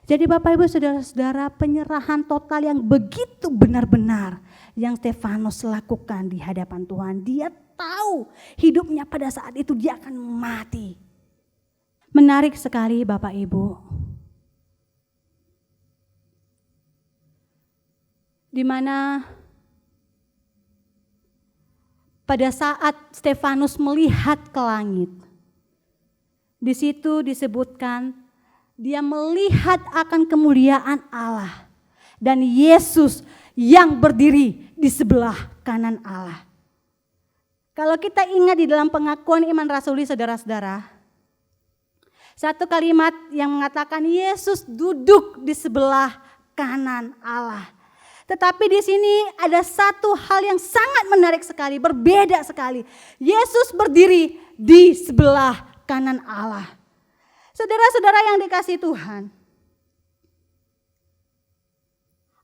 Jadi Bapak Ibu saudara-saudara, penyerahan total yang begitu benar-benar yang Stefanus lakukan di hadapan Tuhan. Dia tahu hidupnya pada saat itu dia akan mati. Menarik sekali Bapak Ibu. Di mana pada saat Stefanus melihat ke langit, di situ disebutkan dia melihat akan kemuliaan Allah dan Yesus yang berdiri di sebelah kanan Allah. Kalau kita ingat di dalam pengakuan iman rasuli saudara-saudara, satu kalimat yang mengatakan Yesus duduk di sebelah kanan Allah. Tetapi di sini ada satu hal yang sangat menarik sekali, berbeda sekali. Yesus berdiri di sebelah kanan Allah. Saudara-saudara yang dikasihi Tuhan,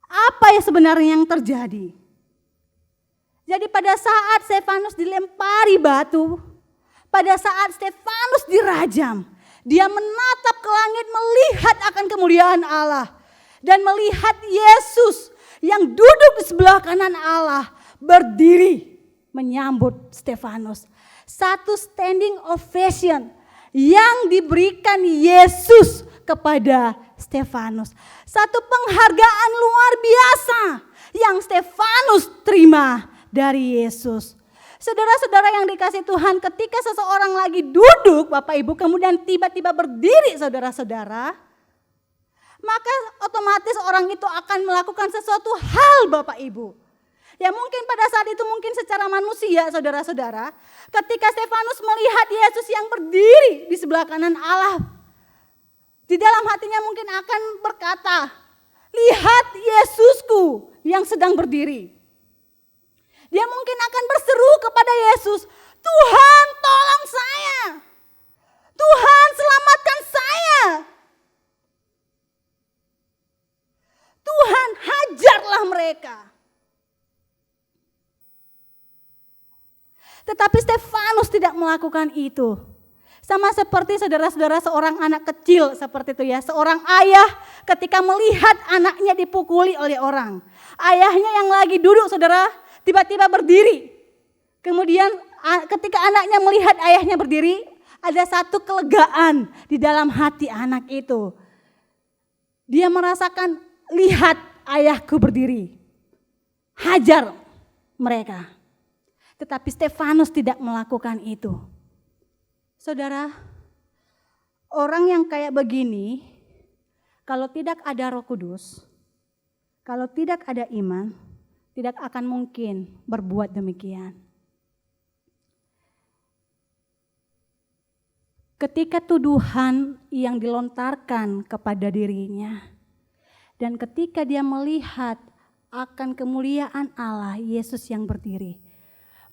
apa yang sebenarnya yang terjadi? Jadi pada saat Stefanus dilempari batu, pada saat Stefanus dirajam, dia menatap ke langit melihat akan kemuliaan Allah. Dan melihat Yesus yang duduk di sebelah kanan Allah berdiri menyambut Stefanus. Satu standing ovation yang diberikan Yesus kepada Stefanus. Satu penghargaan luar biasa yang Stefanus terima dari Yesus. Saudara-saudara yang dikasihi Tuhan, ketika seseorang lagi duduk Bapak Ibu kemudian tiba-tiba berdiri saudara-saudara, maka otomatis orang itu akan melakukan sesuatu hal Bapak Ibu. Ya mungkin pada saat itu mungkin secara manusia saudara-saudara, ketika Stefanus melihat Yesus yang berdiri di sebelah kanan Allah, Di dalam hatinya mungkin akan berkata, lihat Yesusku yang sedang berdiri. Dia mungkin akan berseru kepada Yesus, Tuhan tolong saya. Tuhan selamatkan saya. Tuhan hajarlah mereka. Tetapi Stefanus tidak melakukan itu. Sama seperti saudara-saudara seorang anak kecil seperti itu ya. Seorang ayah ketika melihat anaknya dipukuli oleh orang. Ayahnya yang lagi duduk saudara tiba-tiba berdiri. Kemudian ketika anaknya melihat ayahnya berdiri, ada satu kelegaan di dalam hati anak itu. Dia merasakan, lihat ayahku berdiri. Hajar mereka. Tetapi Stefanus tidak melakukan itu. Saudara, orang yang kayak begini, kalau tidak ada Roh Kudus, kalau tidak ada iman, tidak akan mungkin berbuat demikian. Ketika tuduhan yang dilontarkan kepada dirinya, dan ketika dia melihat akan kemuliaan Allah, Yesus yang berdiri,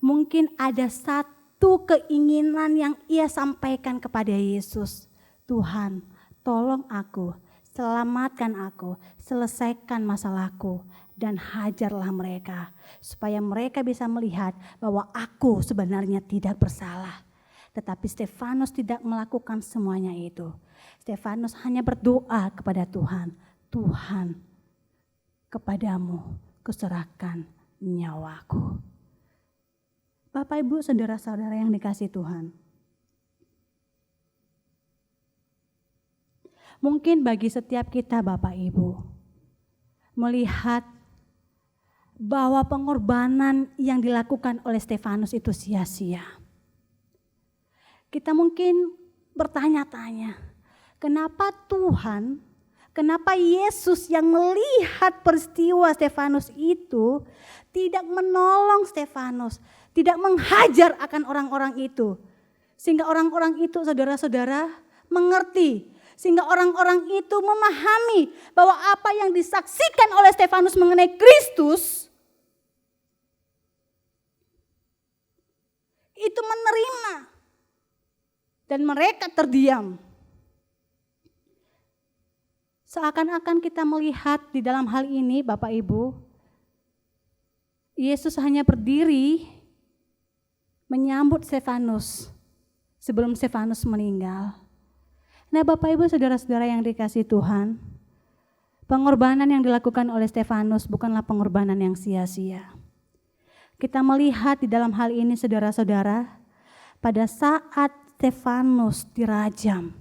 mungkin ada satu keinginan yang ia sampaikan kepada Yesus. Tuhan, tolong aku, selamatkan aku, selesaikan masalahku, dan hajarlah mereka. Supaya mereka bisa melihat bahwa aku sebenarnya tidak bersalah. Tetapi Stefanus tidak melakukan semuanya itu. Stefanus hanya berdoa kepada Tuhan. Tuhan, kepadamu kuserahkan nyawaku. Bapak, Ibu, saudara-saudara yang dikasihi Tuhan. Mungkin bagi setiap kita Bapak Ibu, melihat bahwa pengorbanan yang dilakukan oleh Stefanus itu sia-sia. Kita mungkin bertanya-tanya, kenapa Tuhan, kenapa Yesus yang melihat peristiwa Stefanus itu tidak menolong Stefanus, tidak menghajar akan orang-orang itu. Sehingga orang-orang itu saudara-saudara mengerti. Sehingga orang-orang itu memahami bahwa apa yang disaksikan oleh Stefanus mengenai Kristus itu menerima. Dan mereka terdiam. Seakan-akan kita melihat di dalam hal ini Bapak Ibu, Yesus hanya berdiri menyambut Stefanus sebelum Stefanus meninggal. Nah Bapak Ibu saudara-saudara yang dikasihi Tuhan, pengorbanan yang dilakukan oleh Stefanus bukanlah pengorbanan yang sia-sia. Kita melihat di dalam hal ini saudara-saudara, pada saat Stefanus dirajam,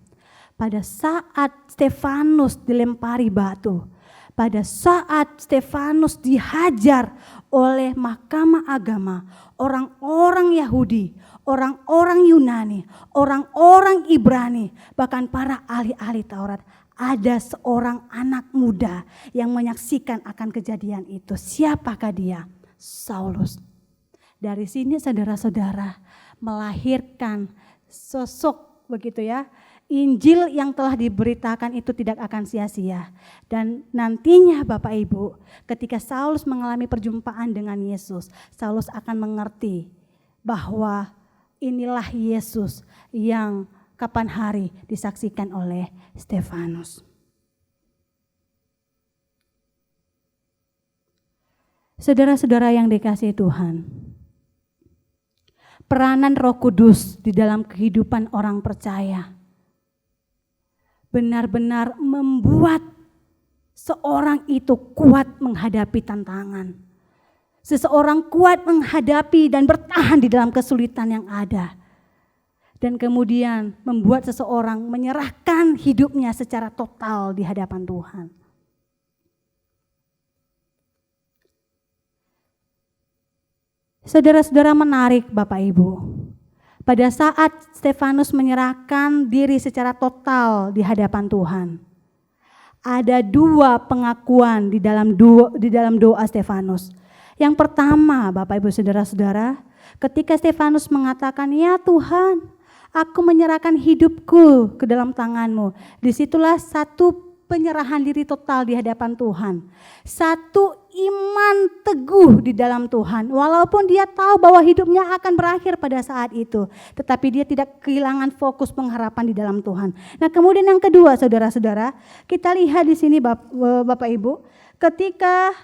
pada saat Stefanus dilempari batu, pada saat Stefanus dihajar oleh mahkamah agama, orang-orang Yahudi, orang-orang Yunani, orang-orang Ibrani, bahkan para ahli-ahli Taurat, ada seorang anak muda yang menyaksikan akan kejadian itu. Siapakah dia? Saulus. Dari sini saudara-saudara melahirkan sosok begitu ya. Injil yang telah diberitakan itu tidak akan sia-sia. Dan nantinya Bapak Ibu, ketika Saulus mengalami perjumpaan dengan Yesus, Saulus akan mengerti bahwa inilah Yesus yang kapan hari disaksikan oleh Stefanus. Saudara-saudara yang dikasihi Tuhan, peranan Roh Kudus di dalam kehidupan orang percaya benar-benar membuat seorang itu kuat menghadapi tantangan. Seseorang kuat menghadapi dan bertahan di dalam kesulitan yang ada. Dan kemudian membuat seseorang menyerahkan hidupnya secara total di hadapan Tuhan. Saudara-saudara menarik Bapak Ibu. Pada saat Stefanus menyerahkan diri secara total di hadapan Tuhan, ada dua pengakuan di dalam doa Stefanus. Yang pertama Bapak Ibu saudara-saudara, ketika Stefanus mengatakan, ya Tuhan, Aku menyerahkan hidupku ke dalam tangan-Mu. Disitulah satu penyerahan diri total di hadapan Tuhan. Satu iman teguh di dalam Tuhan. Walaupun dia tahu bahwa hidupnya akan berakhir pada saat itu. Tetapi dia tidak kehilangan fokus pengharapan di dalam Tuhan. Nah kemudian yang kedua saudara-saudara. Kita lihat di sini Bapak Ibu. Ketika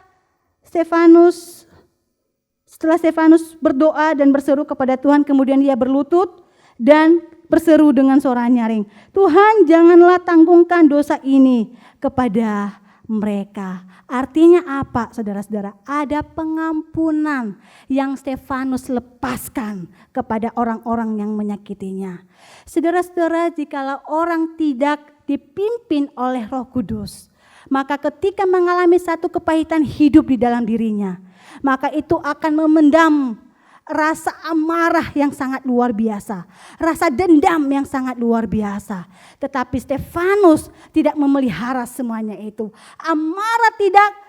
setelah Stefanus berdoa dan berseru kepada Tuhan. Kemudian dia berlutut dan berseru dengan suara nyaring, Tuhan janganlah tanggungan dosa ini kepada mereka. Artinya apa saudara-saudara? Ada pengampunan yang Stefanus lepaskan kepada orang-orang yang menyakitinya. Saudara-saudara, jikalau orang tidak dipimpin oleh Roh Kudus, maka ketika mengalami satu kepahitan hidup di dalam dirinya, maka itu akan memendam rasa amarah yang sangat luar biasa, rasa dendam yang sangat luar biasa. Tetapi Stefanus tidak memelihara semuanya itu. Amarah tidak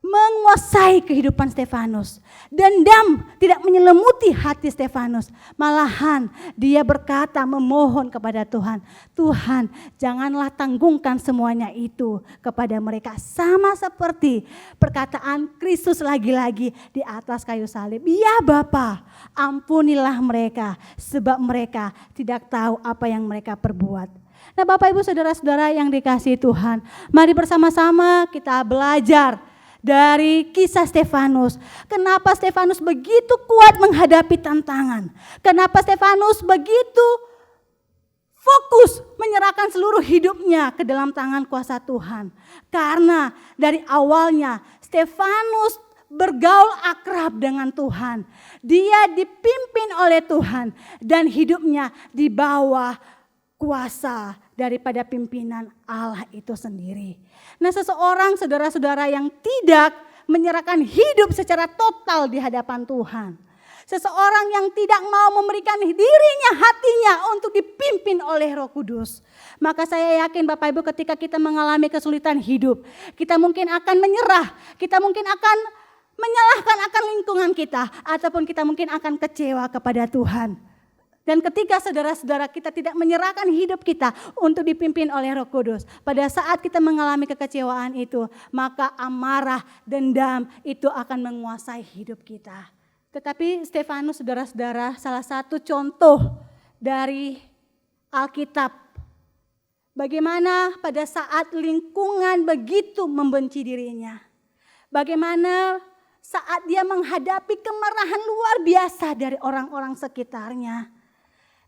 menguasai kehidupan Stefanus. Dendam tidak menyelimuti hati Stefanus. Malahan dia berkata, memohon kepada Tuhan, Tuhan janganlah tanggungkan semuanya itu kepada mereka. Sama seperti perkataan Kristus lagi-lagi di atas kayu salib. Ya Bapa, ampunilah mereka sebab mereka tidak tahu apa yang mereka perbuat. Nah Bapak Ibu saudara-saudara yang dikasihi Tuhan, mari bersama-sama kita belajar dari kisah Stefanus. Kenapa Stefanus begitu kuat menghadapi tantangan? Kenapa Stefanus begitu fokus menyerahkan seluruh hidupnya ke dalam tangan kuasa Tuhan? Karena dari awalnya Stefanus bergaul akrab dengan Tuhan. Dia dipimpin oleh Tuhan dan hidupnya di bawah kuasa daripada pimpinan Allah itu sendiri. Nah seseorang saudara-saudara yang tidak menyerahkan hidup secara total di hadapan Tuhan. Seseorang yang tidak mau memberikan dirinya, hatinya untuk dipimpin oleh Roh Kudus. Maka saya yakin Bapak Ibu ketika kita mengalami kesulitan hidup, kita mungkin akan menyerah, kita mungkin akan menyalahkan akan lingkungan kita, ataupun kita mungkin akan kecewa kepada Tuhan. Dan ketika saudara-saudara kita tidak menyerahkan hidup kita untuk dipimpin oleh Roh Kudus, pada saat kita mengalami kekecewaan itu, maka amarah, dendam itu akan menguasai hidup kita. Tetapi Stefanus saudara-saudara salah satu contoh dari Alkitab. Bagaimana pada saat lingkungan begitu membenci dirinya. Bagaimana saat dia menghadapi kemarahan luar biasa dari orang-orang sekitarnya.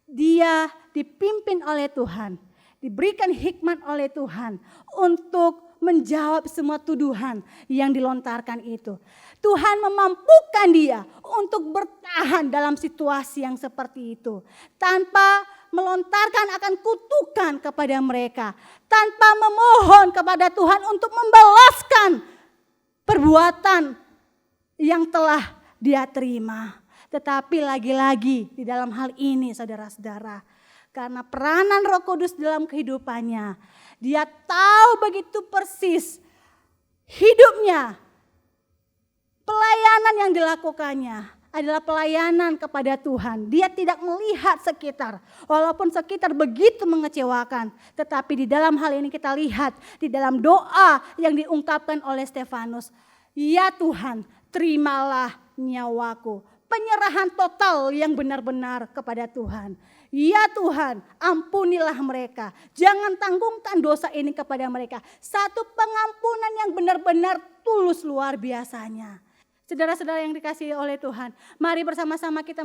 Dia dipimpin oleh Tuhan, diberikan hikmat oleh Tuhan untuk menjawab semua tuduhan yang dilontarkan itu. Tuhan memampukan dia untuk bertahan dalam situasi yang seperti itu. Tanpa melontarkan akan kutukan kepada mereka. Tanpa memohon kepada Tuhan untuk membalaskan perbuatan yang telah dia terima. Tetapi lagi-lagi di dalam hal ini saudara-saudara, karena peranan Roh Kudus dalam kehidupannya, dia tahu begitu persis hidupnya, pelayanan yang dilakukannya adalah pelayanan kepada Tuhan. Dia tidak melihat sekitar, walaupun sekitar begitu mengecewakan. Tetapi di dalam hal ini kita lihat di dalam doa yang diungkapkan oleh Stefanus, ya Tuhan, terimalah nyawaku. Penyerahan total yang benar-benar kepada Tuhan. Ya Tuhan, ampunilah mereka. Jangan tanggungkan dosa ini kepada mereka. Satu pengampunan yang benar-benar tulus luar biasanya. Saudara-saudara yang dikasihi oleh Tuhan, mari bersama-sama kita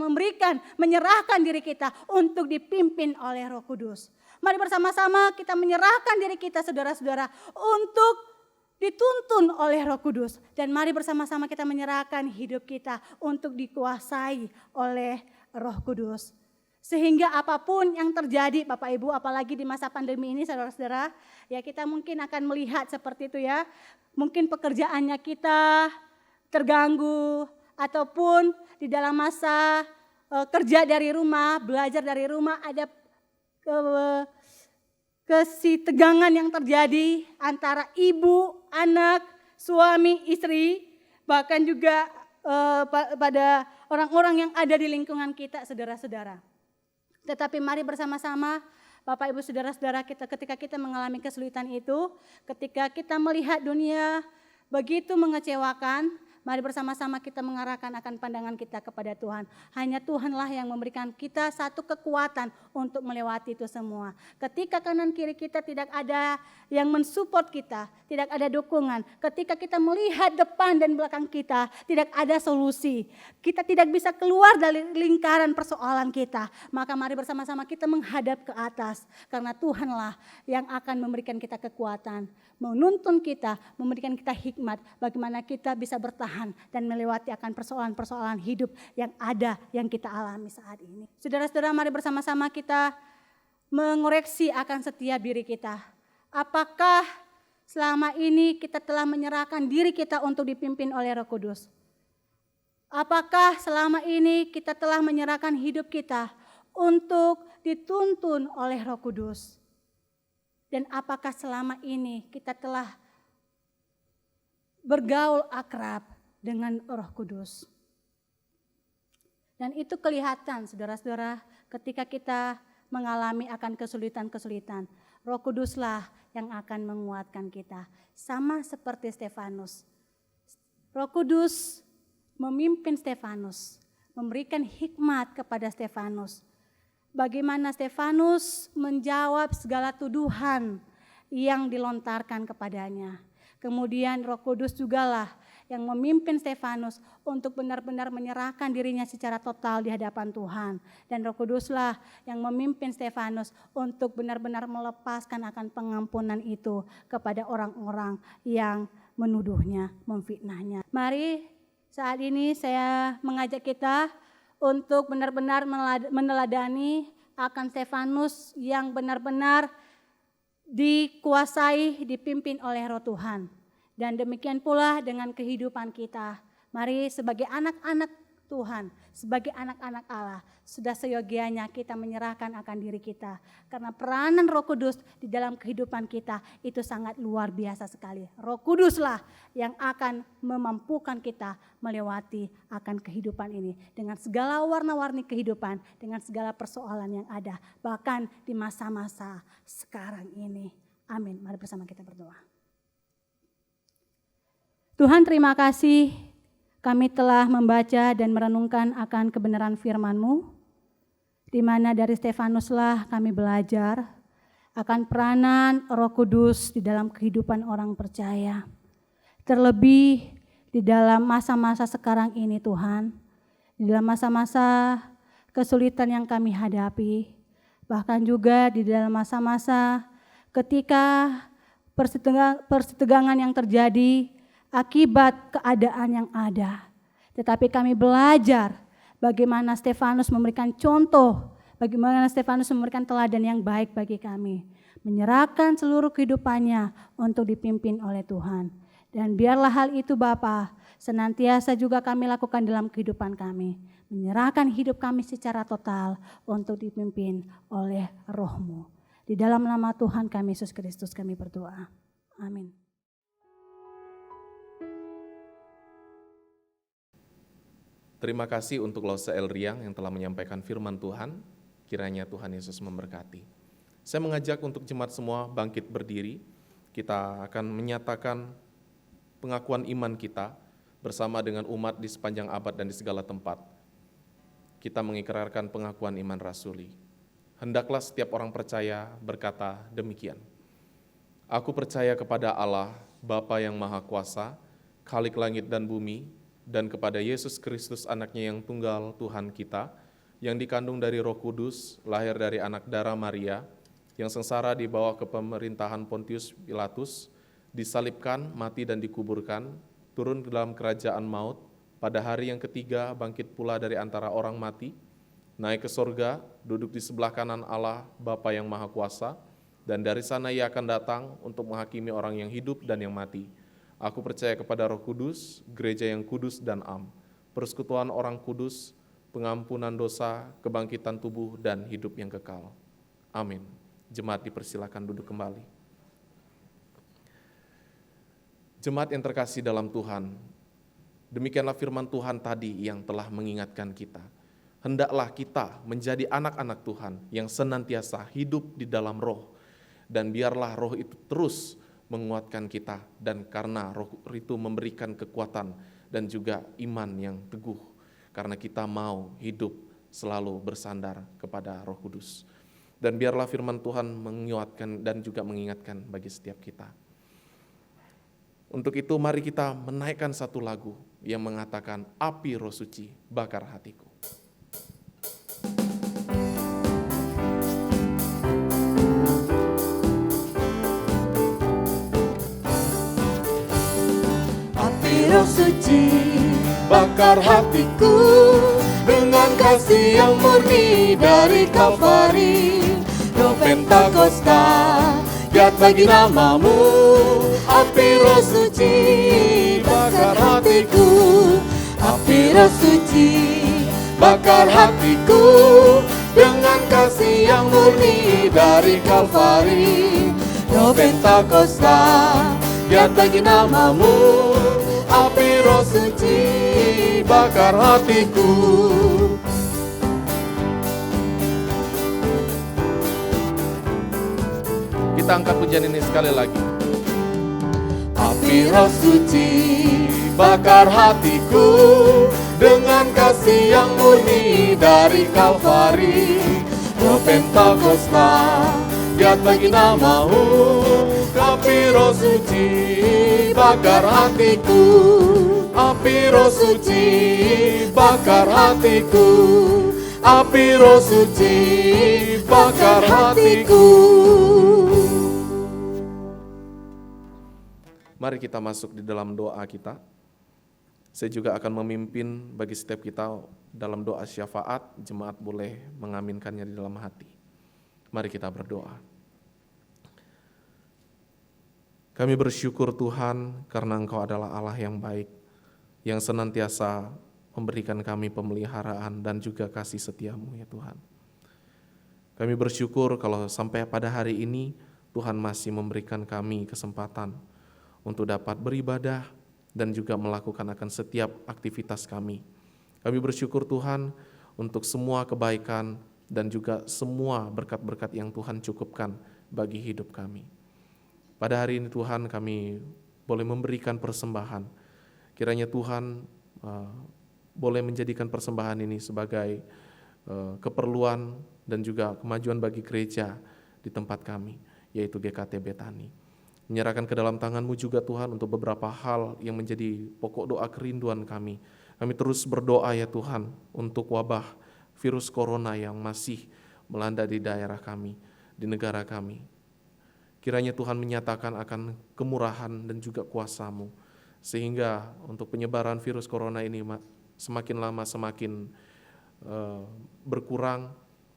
menyerahkan diri kita untuk dipimpin oleh Roh Kudus. Mari bersama-sama kita menyerahkan diri kita saudara-saudara untuk dituntun oleh Roh Kudus. Dan mari bersama-sama kita menyerahkan hidup kita untuk dikuasai oleh Roh Kudus. Sehingga apapun yang terjadi Bapak Ibu, apalagi di masa pandemi ini saudara-saudara, ya kita mungkin akan melihat seperti itu ya. Mungkin pekerjaannya kita terganggu, ataupun di dalam masa kerja dari rumah, belajar dari rumah, ada kesitegangan yang terjadi antara ibu, anak, suami, istri, bahkan juga pada orang-orang yang ada di lingkungan kita, saudara-saudara. Tetapi mari bersama-sama Bapak Ibu Saudara-saudara kita, ketika kita mengalami kesulitan itu, ketika kita melihat dunia begitu mengecewakan, mari bersama-sama kita mengarahkan akan pandangan kita kepada Tuhan. Hanya Tuhanlah yang memberikan kita satu kekuatan untuk melewati itu semua. Ketika kanan kiri kita tidak ada yang mensupport kita, tidak ada dukungan. Ketika kita melihat depan dan belakang kita, tidak ada solusi. Kita tidak bisa keluar dari lingkaran persoalan kita. Maka mari bersama-sama kita menghadap ke atas. Karena Tuhanlah yang akan memberikan kita kekuatan. Menuntun kita, memberikan kita hikmat bagaimana kita bisa bertahan dan melewati akan persoalan-persoalan hidup yang ada, yang kita alami saat ini. Saudara-saudara, mari bersama-sama kita mengoreksi akan setiap diri kita. Apakah selama ini kita telah menyerahkan diri kita untuk dipimpin oleh Roh Kudus? Apakah selama ini kita telah menyerahkan hidup kita untuk dituntun oleh Roh Kudus? Dan apakah selama ini kita telah bergaul akrab dengan Roh Kudus? Dan itu kelihatan saudara-saudara ketika kita mengalami akan kesulitan-kesulitan. Roh Kuduslah yang akan menguatkan kita. Sama seperti Stefanus. Roh Kudus memimpin Stefanus, memberikan hikmat kepada Stefanus. Bagaimana Stefanus menjawab segala tuduhan yang dilontarkan kepadanya. Kemudian Roh Kudus jugalah yang memimpin Stefanus untuk benar-benar menyerahkan dirinya secara total di hadapan Tuhan. Dan Roh Kuduslah yang memimpin Stefanus untuk benar-benar melepaskan akan pengampunan itu kepada orang-orang yang menuduhnya, memfitnahnya. Mari saat ini saya mengajak kita untuk benar-benar meneladani akan Stefanus yang benar-benar dikuasai, dipimpin oleh Roh Tuhan. Dan demikian pula dengan kehidupan kita. Mari sebagai anak-anak Tuhan, sebagai anak-anak Allah, sudah seyogianya kita menyerahkan akan diri kita. Karena peranan Roh Kudus di dalam kehidupan kita itu sangat luar biasa sekali. Roh Kuduslah yang akan memampukan kita melewati akan kehidupan ini. Dengan segala warna-warni kehidupan, dengan segala persoalan yang ada. Bahkan di masa-masa sekarang ini. Amin. Mari bersama kita berdoa. Tuhan, terima kasih kami telah membaca dan merenungkan akan kebenaran firman-Mu, di mana dari Stefanuslah kami belajar akan peranan Roh Kudus di dalam kehidupan orang percaya. Terlebih di dalam masa-masa sekarang ini Tuhan, di dalam masa-masa kesulitan yang kami hadapi, bahkan juga di dalam masa-masa ketika persetegangan yang terjadi akibat keadaan yang ada. Tetapi kami belajar bagaimana Stefanus memberikan contoh, bagaimana Stefanus memberikan teladan yang baik bagi kami. Menyerahkan seluruh kehidupannya untuk dipimpin oleh Tuhan. Dan biarlah hal itu Bapa senantiasa juga kami lakukan dalam kehidupan kami. Menyerahkan hidup kami secara total untuk dipimpin oleh Roh-Mu. Di dalam nama Tuhan kami Yesus Kristus kami berdoa. Amin. Terima kasih untuk Lause El Riang yang telah menyampaikan firman Tuhan. Kiranya Tuhan Yesus memberkati. Saya mengajak untuk jemaat semua bangkit berdiri. Kita akan menyatakan pengakuan iman kita bersama dengan umat di sepanjang abad dan di segala tempat. Kita mengikrarkan pengakuan iman rasuli. Hendaklah setiap orang percaya berkata demikian. Aku percaya kepada Allah, Bapa yang Maha Kuasa, Khalik langit dan bumi, dan kepada Yesus Kristus anaknya yang tunggal Tuhan kita, yang dikandung dari Roh Kudus, lahir dari anak darah Maria, yang sengsara di bawah kepemerintahan Pontius Pilatus, disalibkan, mati dan dikuburkan, turun ke dalam kerajaan maut, pada hari yang ketiga bangkit pula dari antara orang mati, naik ke sorga, duduk di sebelah kanan Allah Bapa yang Maha Kuasa, dan dari sana ia akan datang untuk menghakimi orang yang hidup dan yang mati. Aku percaya kepada Roh Kudus, gereja yang kudus dan am, persekutuan orang kudus, pengampunan dosa, kebangkitan tubuh, dan hidup yang kekal. Amin. Jemaat dipersilakan duduk kembali. Jemaat yang terkasih dalam Tuhan, demikianlah firman Tuhan tadi yang telah mengingatkan kita. hendaklah kita menjadi anak-anak Tuhan yang senantiasa hidup di dalam roh. Dan biarlah roh itu terus menguatkan kita, dan karena roh itu memberikan kekuatan dan juga iman yang teguh, karena kita mau hidup selalu bersandar kepada Roh Kudus. Dan biarlah firman Tuhan menguatkan dan juga mengingatkan bagi setiap kita. Untuk itu mari kita menaikkan satu lagu yang mengatakan, api Roh Suci bakar hatiku. Api Roh Suci bakar hatiku dengan kasih yang murni dari Kalvari. Roh Pentakosta, giat bagi namamu. Api Roh Suci bakar hatiku. Api Roh Suci bakar hatiku dengan kasih yang murni dari Kalvari. Roh Pentakosta, giat bagi namamu. Api Roh Suci bakar hatiku. Kita angkat pujian ini sekali lagi. Api Roh Suci bakar hatiku dengan kasih yang murni dari Kalvari. Roh Pentakosta, giat bagi namamu. Api Roh Suci bakar hatiku. Api Roh Suci bakar hatiku. Api Roh Suci bakar hatiku. Mari kita masuk di dalam doa kita. Saya juga akan memimpin bagi setiap kita dalam doa syafaat. Jemaat boleh mengaminkannya di dalam hati. Mari kita berdoa. Kami bersyukur Tuhan karena Engkau adalah Allah yang baik, yang senantiasa memberikan kami pemeliharaan dan juga kasih setia-Mu ya Tuhan. Kami bersyukur kalau sampai pada hari ini Tuhan masih memberikan kami kesempatan untuk dapat beribadah dan juga melakukan akan setiap aktivitas kami. Kami bersyukur Tuhan untuk semua kebaikan dan juga semua berkat-berkat yang Tuhan cukupkan bagi hidup kami. Pada hari ini Tuhan kami boleh memberikan persembahan. Kiranya Tuhan boleh menjadikan persembahan ini sebagai keperluan dan juga kemajuan bagi gereja di tempat kami, yaitu GKT Betani. Menyerahkan ke dalam tangan-Mu juga Tuhan untuk beberapa hal yang menjadi pokok doa kerinduan kami. Kami terus berdoa ya Tuhan untuk wabah virus corona yang masih melanda di daerah kami, di negara kami. Kiranya Tuhan menyatakan akan kemurahan dan juga kuasa-Mu, sehingga untuk penyebaran virus corona ini semakin lama semakin berkurang.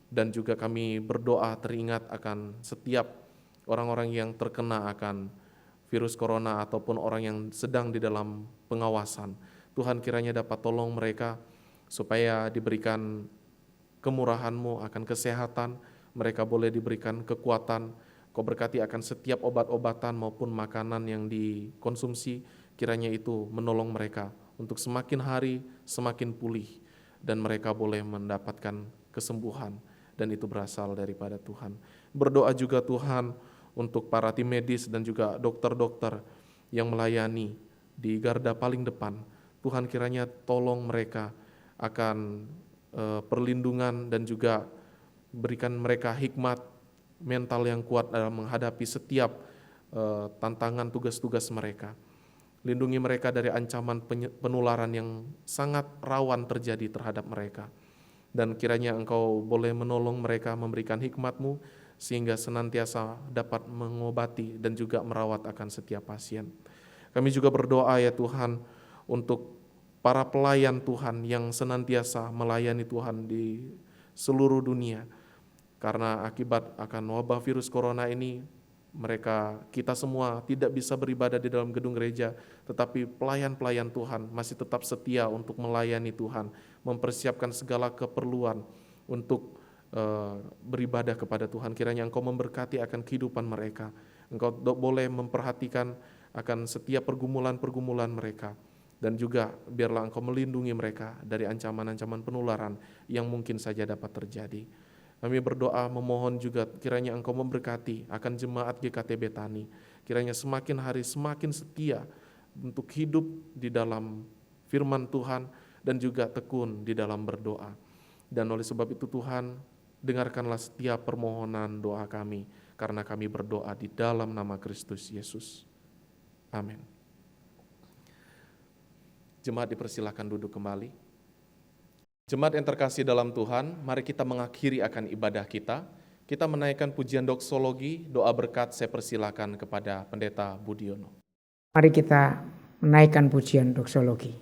Dan juga kami berdoa teringat akan setiap orang-orang yang terkena akan virus corona ataupun orang yang sedang di dalam pengawasan. Tuhan kiranya dapat tolong mereka supaya diberikan kemurahan-Mu akan kesehatan, mereka boleh diberikan kekuatan. Kau berkati akan setiap obat-obatan maupun makanan yang dikonsumsi, kiranya itu menolong mereka untuk semakin hari semakin pulih dan mereka boleh mendapatkan kesembuhan, dan itu berasal daripada Tuhan. Berdoa juga Tuhan untuk para tim medis dan juga dokter-dokter yang melayani di garda paling depan. Tuhan kiranya tolong mereka akan perlindungan dan juga berikan mereka hikmat mental yang kuat dalam menghadapi setiap tantangan tugas-tugas mereka. Lindungi mereka dari ancaman penularan yang sangat rawan terjadi terhadap mereka. Dan kiranya Engkau boleh menolong mereka, memberikan hikmat-Mu, sehingga senantiasa dapat mengobati dan juga merawat akan setiap pasien. Kami juga berdoa ya Tuhan untuk para pelayan Tuhan yang senantiasa melayani Tuhan di seluruh dunia. Karena akibat akan wabah virus corona ini, kita semua tidak bisa beribadah di dalam gedung gereja, tetapi pelayan-pelayan Tuhan masih tetap setia untuk melayani Tuhan, mempersiapkan segala keperluan untuk beribadah kepada Tuhan. Kiranya Engkau memberkati akan kehidupan mereka. Engkau boleh memperhatikan akan setiap pergumulan-pergumulan mereka. Dan juga biarlah Engkau melindungi mereka dari ancaman-ancaman penularan yang mungkin saja dapat terjadi. Kami berdoa memohon juga kiranya Engkau memberkati akan jemaat GKT Betani. Kiranya semakin hari semakin setia untuk hidup di dalam firman Tuhan dan juga tekun di dalam berdoa. Dan oleh sebab itu Tuhan, dengarkanlah setiap permohonan doa kami, karena kami berdoa di dalam nama Kristus Yesus. Amin. Jemaat dipersilakan duduk kembali. Jemaat yang terkasih dalam Tuhan, mari kita mengakhiri akan ibadah kita. Kita menaikkan pujian doksologi, doa berkat saya persilakan kepada Pendeta Budiono. Mari kita menaikkan pujian doksologi.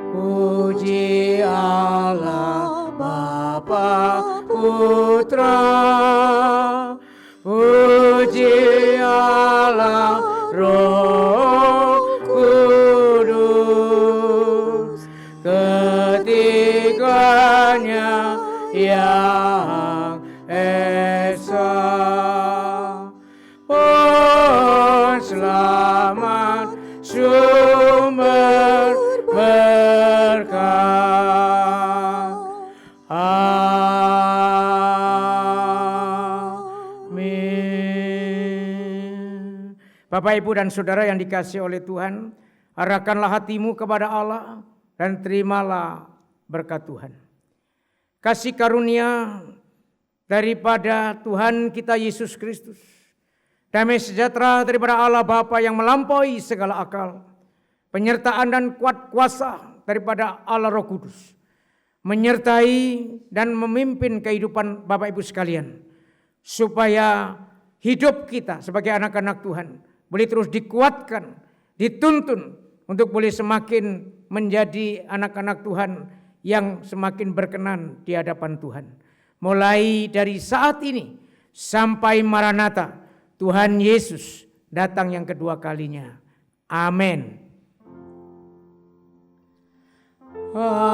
Puji Allah Bapa Putra, puji Allah Roh Kudus, ketiganya yang esa. Oh selamat sumber berkah. Amin. Bapak, Ibu, dan Saudara yang dikasihi oleh Tuhan, arahkanlah hatimu kepada Allah dan terimalah berkat Tuhan. Kasih karunia daripada Tuhan kita Yesus Kristus, damai sejahtera daripada Allah Bapa yang melampaui segala akal, penyertaan dan kuat kuasa daripada Allah Roh Kudus, menyertai dan memimpin kehidupan Bapak Ibu sekalian, supaya hidup kita sebagai anak-anak Tuhan boleh terus dikuatkan, dituntun untuk boleh semakin menjadi anak-anak Tuhan yang semakin berkenan di hadapan Tuhan. Mulai dari saat ini sampai Maranatha, Tuhan Yesus datang yang kedua kalinya. Amin. Amin.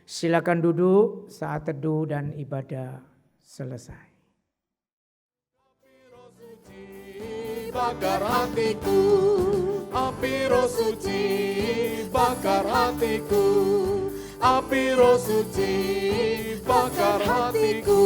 Silakan duduk saat teduh dan ibadah selesai. Bakar hatiku, api roh suci bakar hatiku, api roh suci bakar hatiku.